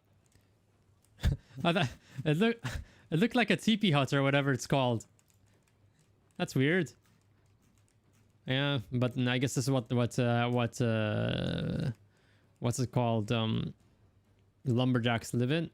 It looked like a teepee hut or whatever it's called. That's weird. Yeah, but I guess this is what's it called? Lumberjacks live in.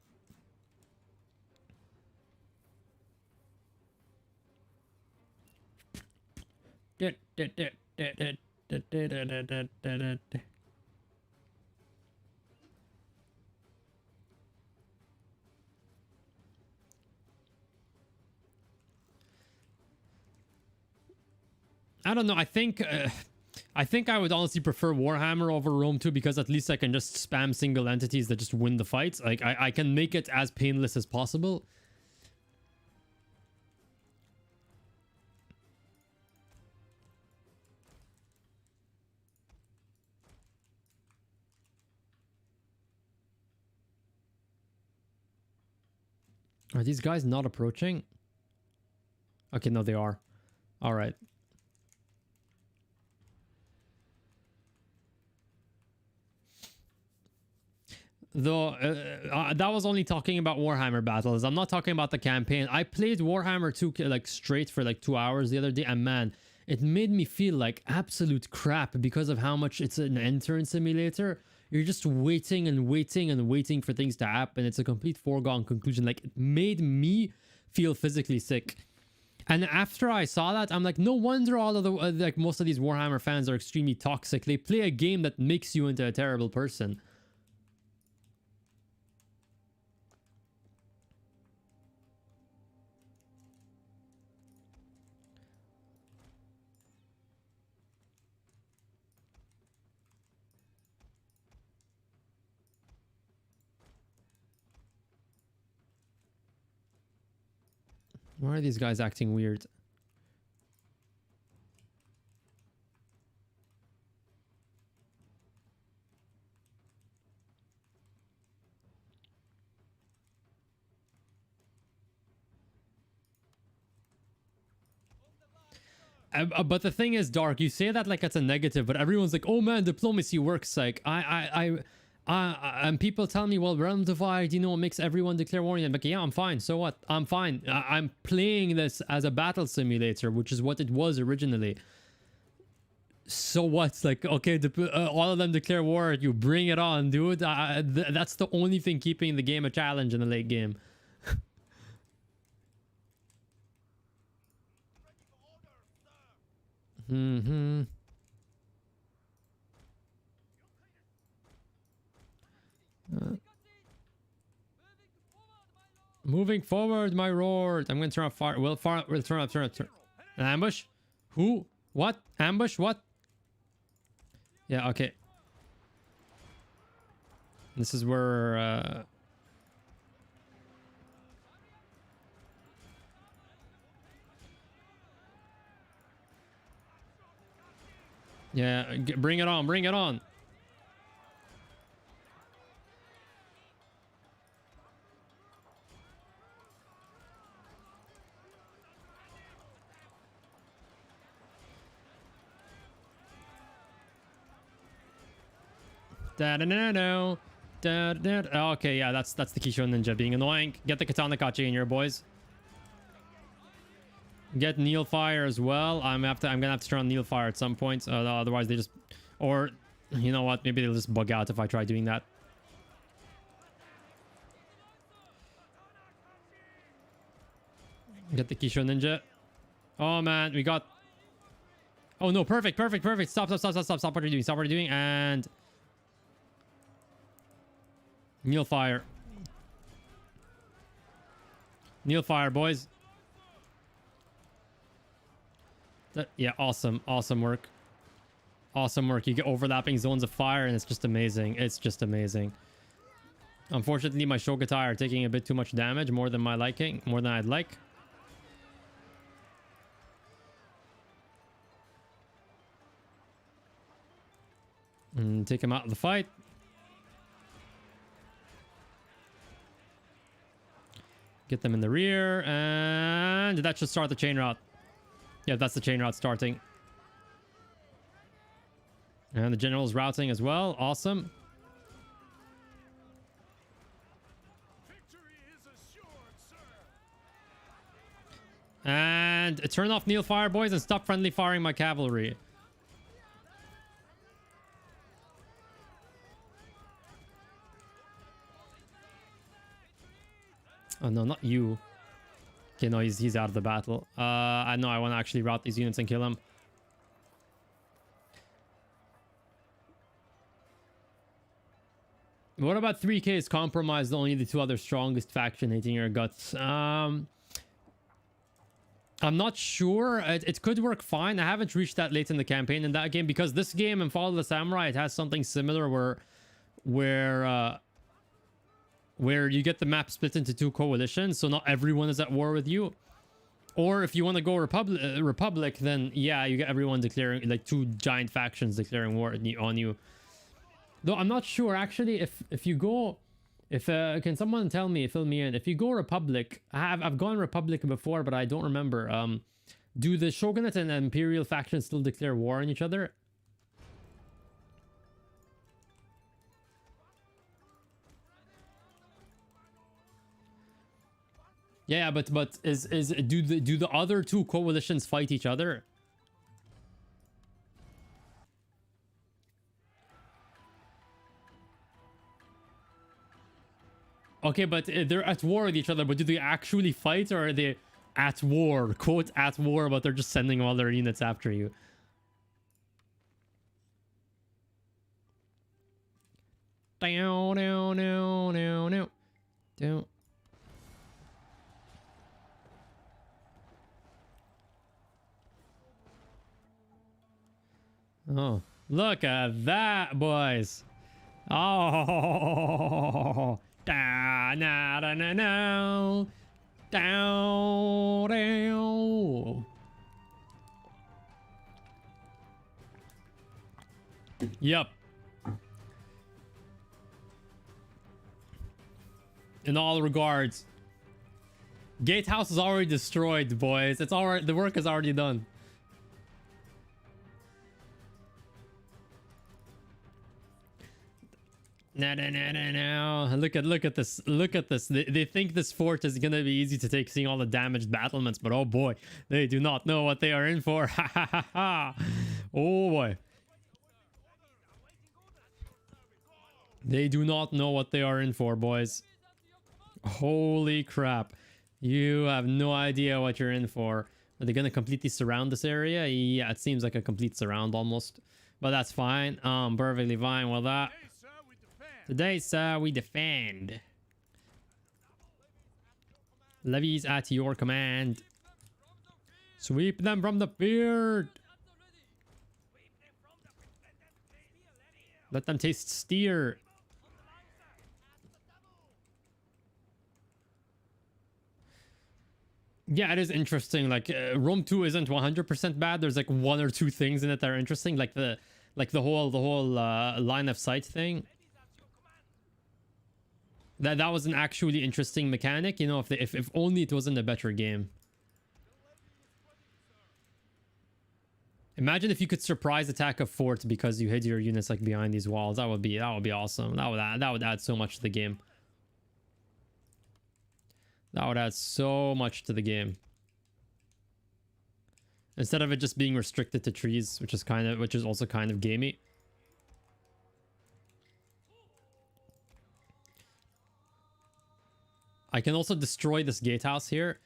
I don't know. I think I would honestly prefer Warhammer over Rome 2 because at least I can just spam single entities that just win the fights. Like I can make it as painless as possible. Are these guys not approaching? Okay, no, they are. All right. Though, that was only talking about Warhammer battles. I'm not talking about the campaign. I played Warhammer 2 like straight for like 2 hours the other day, and man, it made me feel like absolute crap because of how much it's an end-turn simulator. You're just waiting and waiting and waiting for things to happen. It's a complete foregone conclusion. Like, it made me feel physically sick. And after I saw that, I'm like, no wonder all of the like most of these Warhammer fans are extremely toxic. They play a game that makes you into a terrible person. Why are these guys acting weird? But the thing is, Dark, you say that like it's a negative, but everyone's like, oh man, diplomacy works. Like, and people tell me, well, realm divide, you know, it makes everyone declare war. I'm like, yeah, I'm fine. So what? I'm fine. I'm playing this as a battle simulator, which is what it was originally. So what's like, okay, all of them declare war. You bring it on, dude. That's the only thing keeping the game a challenge in the late game. Moving forward, my lord. I'm gonna turn off fire. We'll turn up. An ambush? Who? What? Ambush? What? Yeah, okay. This is where yeah, bring it on, bring it on. Okay, yeah, that's the Kisho Ninja being annoying. Get the Katana Kachi in here, boys. Get Neil Fire as well. I'm gonna have to turn on Neil Fire at some point. Otherwise they just, or you know what? Maybe they'll just bug out if I try doing that. Get the Kisho Ninja. Oh man, we got. Oh no! Perfect. Stop what you're doing. Stop what you're doing. And Neil Fire. Neil Fire, boys. Yeah, awesome work. Awesome work. You get overlapping zones of fire and it's just amazing. It's just amazing. Unfortunately, my Shogatai are taking a bit too much damage, more than my liking, more than I'd like. And take him out of the fight. Get them in the rear, and that should start the chain route. Yeah, that's the chain route starting. And the general's routing as well. Awesome. Victory is assured, sir. And turn off Neil fire, boys, and stop friendly firing my cavalry. Oh no, not you. Okay, no, he's out of the battle. I know I want to actually route these units and kill him. What about 3K is compromised, only the two other strongest faction hating your guts? I'm not sure. It could work fine. I haven't reached that late in the campaign in that game, because this game in Fall of the Samurai, it has something similar where you get the map split into two coalitions, so not everyone is at war with you. Or if you want to go Republic, then yeah, you get everyone declaring, like two giant factions declaring war on you. Though I'm not sure actually if you go, can someone fill me in? If you go Republic, I've gone Republic before, but I don't remember. Do the Shogunate and Imperial factions still declare war on each other? Yeah, but do the other two coalitions fight each other? Okay, but they're at war with each other, but do they actually fight, or are they at war, quote, at war, but they're just sending all their units after you? Down, down, down, down, down, down. Oh, look at that, boys. Oh, da na da na no, down, down. Yep. In all regards, Gatehouse is already destroyed, boys. It's alright. The work is already done. No. Look at this. Look at this. They think this fort is gonna be easy to take, seeing all the damaged battlements, but oh boy, they do not know what they are in for. Ha ha ha ha. Oh boy. They do not know what they are in for, boys. Holy crap. You have no idea what you're in for. Are they gonna completely surround this area? Yeah, it seems like a complete surround almost. But that's fine. Perfectly fine with that. Today, sir, we defend. Levies at your command. Sweep them from the field. Let them taste steer. Yeah, it is interesting. Like Rome 2 isn't 100% bad. There's like one or two things in it that are interesting, like the whole line of sight thing. That was an actually interesting mechanic, you know, if only it wasn't a better game. Imagine if you could surprise attack a fort because you hid your units like behind these walls. That would be awesome. That would add so much to the game. That would add so much to the game. Instead of it just being restricted to trees, which is also kind of gamey. I can also destroy this gatehouse here.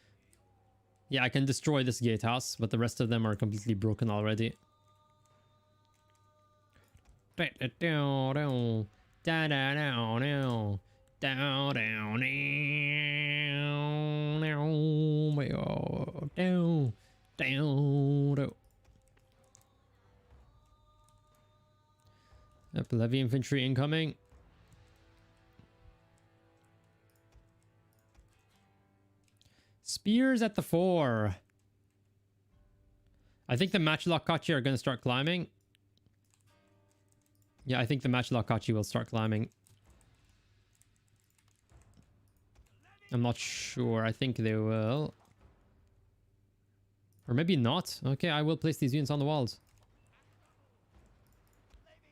Yeah, I can destroy this gatehouse, but the rest of them are completely broken already. Yep, heavy infantry incoming. Spears at the 4. I think the matchlock Kachi are going to start climbing. Yeah, I think the Matchlock Kachi will start climbing. I'm not sure. I think they will. Or maybe not. Okay, I will place these units on the walls.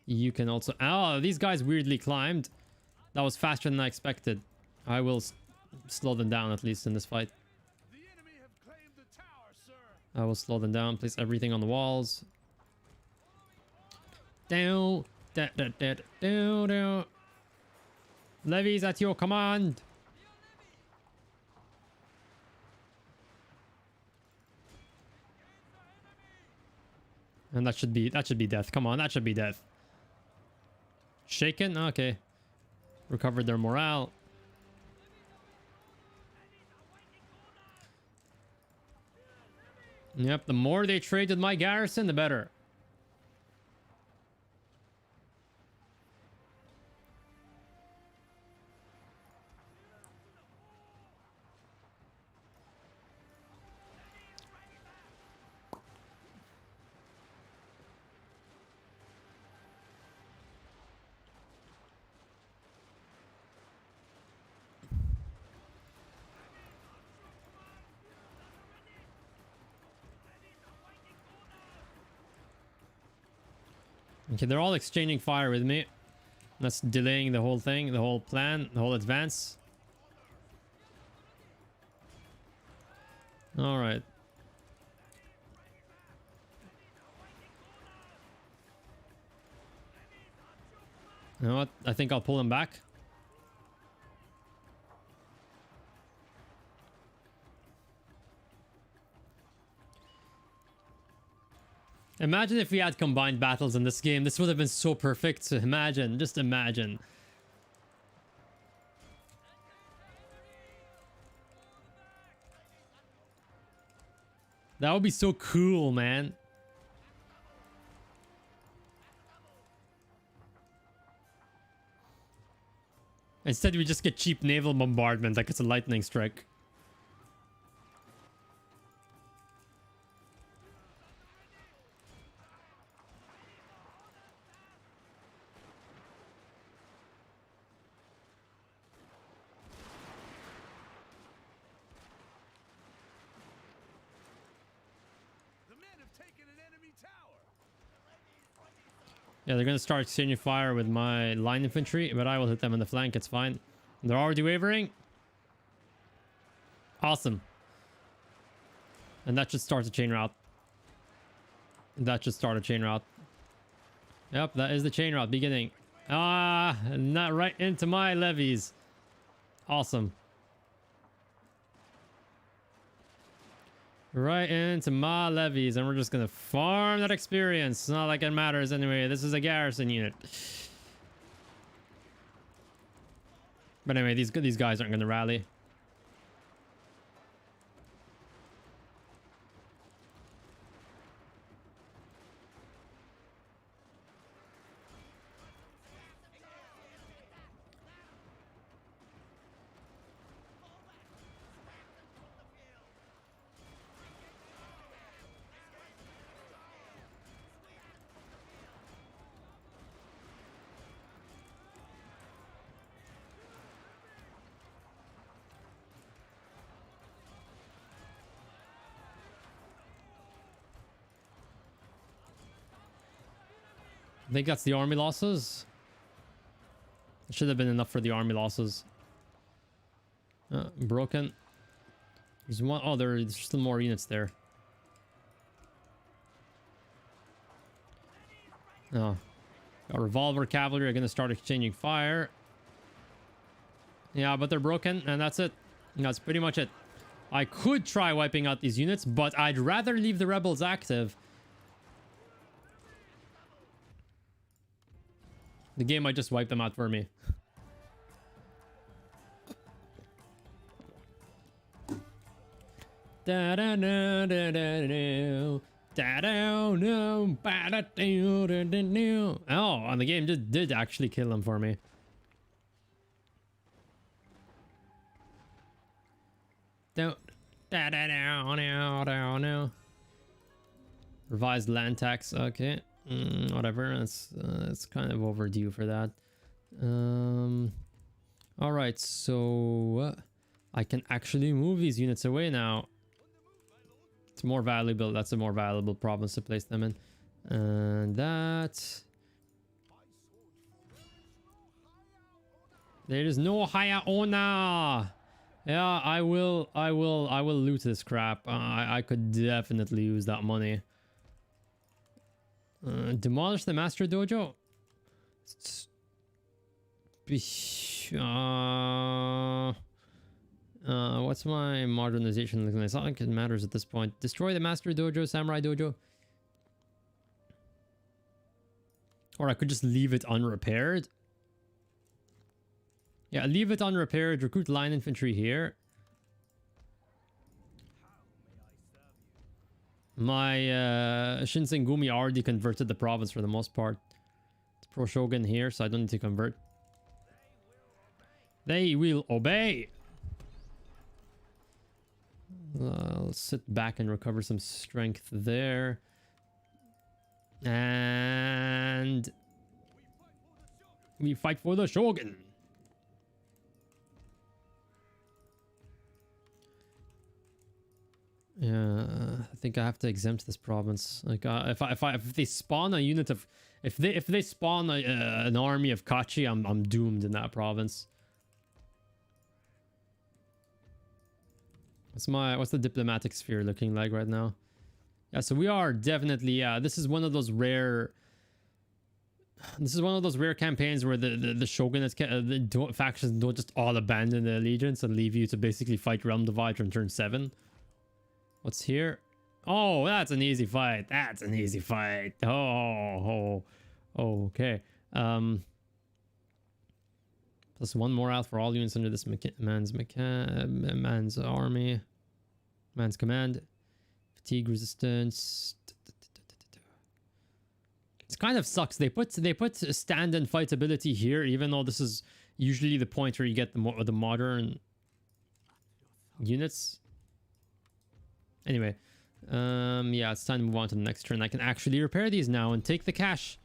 You can also... Oh, these guys weirdly climbed. That was faster than I expected. I will slow them down at least in this fight. The enemy have claimed the tower, sir. I will slow them down. Place everything on the walls. Down. Down. Levies at your command. And that should be death. Come on, that should be death. Shaken? Okay. Recovered their morale. Yep, the more they trade with my garrison, the better. Okay, they're all exchanging fire with me. That's delaying the whole thing, the whole plan, the whole advance. All right. You know what? I think I'll pull them back. Imagine if we had combined battles in this game. This would have been so perfect. So imagine, just imagine. That would be so cool, man. Instead, we just get cheap naval bombardment like it's a lightning strike. Yeah, they're going to start exchanging fire with my line infantry, but I will hit them in the flank. It's fine. They're already wavering. Awesome. And that should start a chain route. That should start a chain route. Yep, that is the chain route beginning. Ah, not right into my levies. Awesome. Right into my levies, and we're just gonna farm that experience. It's not like it matters anyway. This is a garrison unit. But anyway, these guys aren't gonna rally. I think that's the army losses. It should have been enough for the army losses. Broken. There's one. Oh, there's still more units there. Oh. Got revolver cavalry are going to start exchanging fire. Yeah, but they're broken, and that's it. That's pretty much it. I could try wiping out these units, but I'd rather leave the rebels active. The game might just wipe them out for me. Oh, and the game just did actually kill them for me. Revised land tax, okay. Whatever. It's kind of overdue for that. All right, so I can actually move these units away now. It's more valuable. That's a more valuable province to place them in. And that... There is no higher owner. Yeah, I will loot this crap. I could definitely use that money. Demolish the master dojo. What's my modernization looking like? It's not like it matters at this point. Destroy the master dojo, samurai dojo. Or I could just leave it unrepaired. Yeah, leave it unrepaired. Recruit line infantry here. My Shinsengumi already converted the province for the most part. It's pro Shogun here, so I don't need to convert. They will obey. I'll sit back and recover some strength there. And we fight for the Shogun. Yeah, I think I have to exempt this province. Like, if they spawn a unit of, if they spawn an army of Kachi, I'm doomed in that province. What's the diplomatic sphere looking like right now? Yeah, so we are definitely, this is one of those rare. This is one of those rare campaigns where the shogunate factions don't just all abandon the allegiance and leave you to basically fight Realm Divide from turn 7. What's here? Oh, that's an easy fight. That's an easy fight. Oh, okay. Plus 1 morale for all units under this man's army. Man's command. Fatigue resistance. It kind of sucks. They put stand and fight ability here, even though this is usually the point where you get the modern units. Anyway, yeah, it's time to move on to the next turn. I can actually repair these now and take the cash.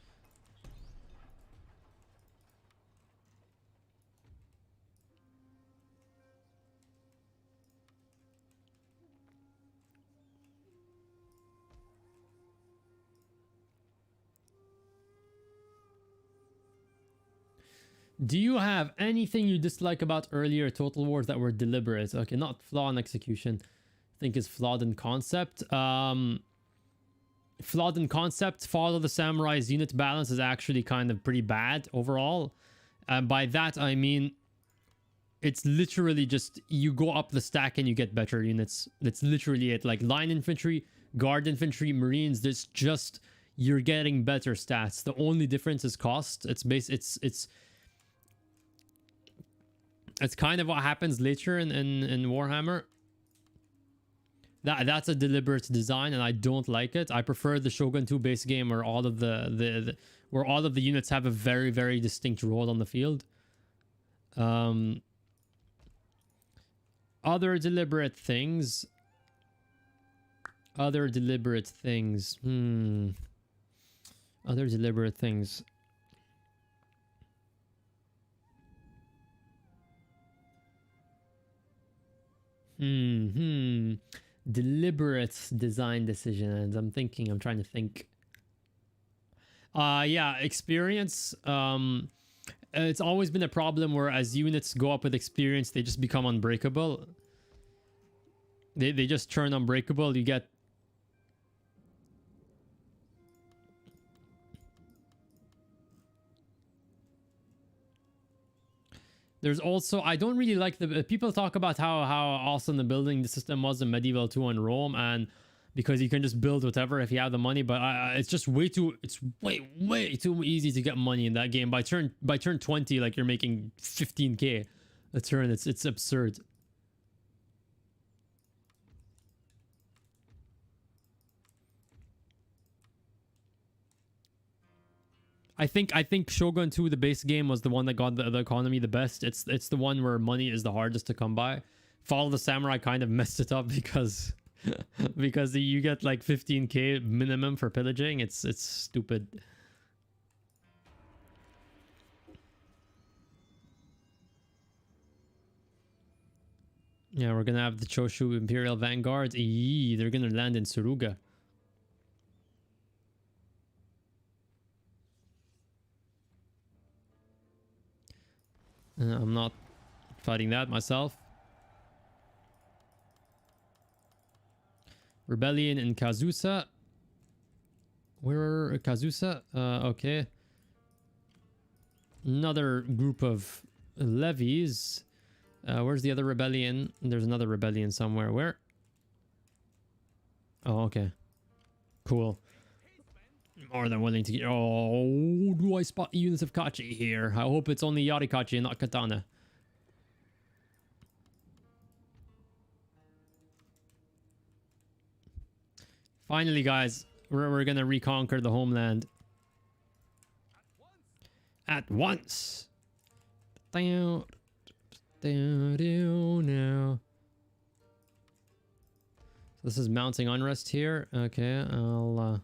Do you have anything you dislike about earlier Total Wars that were deliberate? Okay, not flaw in execution. I think is flawed in concept. Flawed in concept. Fall of the Samurai's unit balance is actually kind of pretty bad overall. By that I mean it's literally just you go up the stack and you get better units. That's literally it. Like line infantry, guard infantry, marines. There's just you're getting better stats. The only difference is cost. It's kind of what happens later in Warhammer. That's a deliberate design, and I don't like it. I prefer the Shogun 2 base game where all of the units have a very, very distinct role on the field. Other deliberate things. Other deliberate things. Deliberate design decisions. I'm trying to think. Yeah, experience. It's always been a problem where as units go up with experience, they just become unbreakable. They just turn unbreakable. You get there's also, I don't really like the people talk about how awesome the building the system was in Medieval 2 in Rome, and because you can just build whatever if you have the money, but it's just way too easy to get money in that game. By turn 20, like you're making 15k a turn. It's absurd. I think Shogun 2, the base game, was the one that got the economy the best. It's the one where money is the hardest to come by. Fall of the Samurai kind of messed it up because because you get like 15k minimum for pillaging. It's stupid. Yeah, we're gonna have the Choshu Imperial Vanguards. Eee, they're gonna land in Suruga. I'm not fighting that myself. Rebellion in Kazusa. Where Kazusa? Okay. Another group of levies. Where's the other rebellion? There's another rebellion somewhere. Where? Oh, okay. Cool. More than willing to get... Oh, do I spot units of Kachi here? I hope it's only Yarikachi and not Katana. Finally, guys, we're gonna reconquer the homeland. At once. Now. This is mounting unrest here. Okay, I'll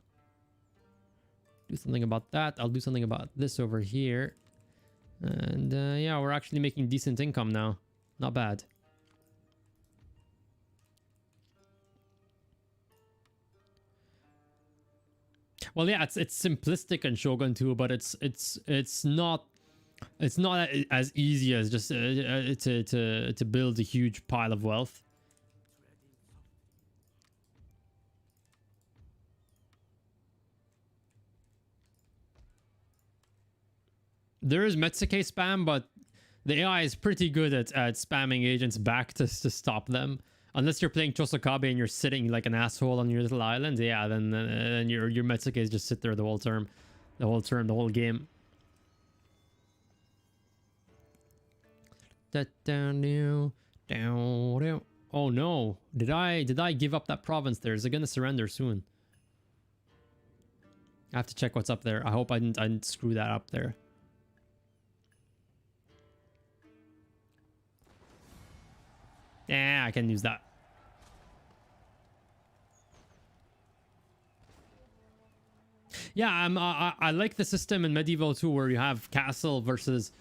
do something about that. I'll do something about this over here. And yeah, we're actually making decent income now. Not bad. Well, yeah, it's simplistic in Shogun 2, but it's not as easy as just to build a huge pile of wealth. There is Metsuke spam, but the AI is pretty good at spamming agents back to stop them. Unless you're playing Chosokabe and you're sitting like an asshole on your little island, yeah, then your Metsuke just sit there the whole whole game. Oh no! Did I give up that province there? Is it gonna surrender soon? I have to check what's up there. I hope I didn't screw that up there. Yeah, I can use that. Yeah, I like the system in Medieval 2 where you have castle versus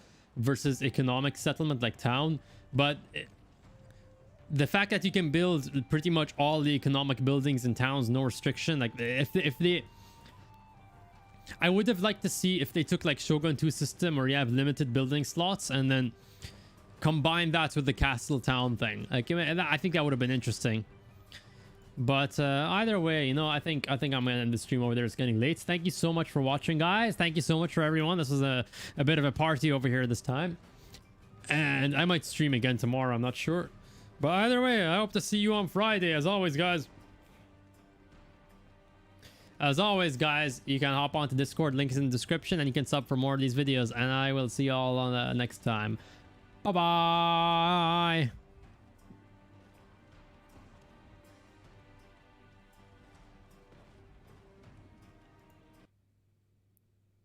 economic settlement like town, but the fact that you can build pretty much all the economic buildings in towns, no restriction, like if they I would have liked to see if they took like Shogun 2 system where you have limited building slots and then combine that with the castle town thing. Like, I think that would have been interesting. But either way, you know, I think I'm gonna end the stream over there. It's getting late. Thank you so much for watching, guys. Thank you so much for everyone. This was a bit of a party over here this time, and I might stream again tomorrow. I'm not sure, but either way, I hope to see you on Friday. As always, guys. As always, guys, you can hop onto Discord. Link is in the description, and you can sub for more of these videos. And I will see you all on the next time. Bye bye.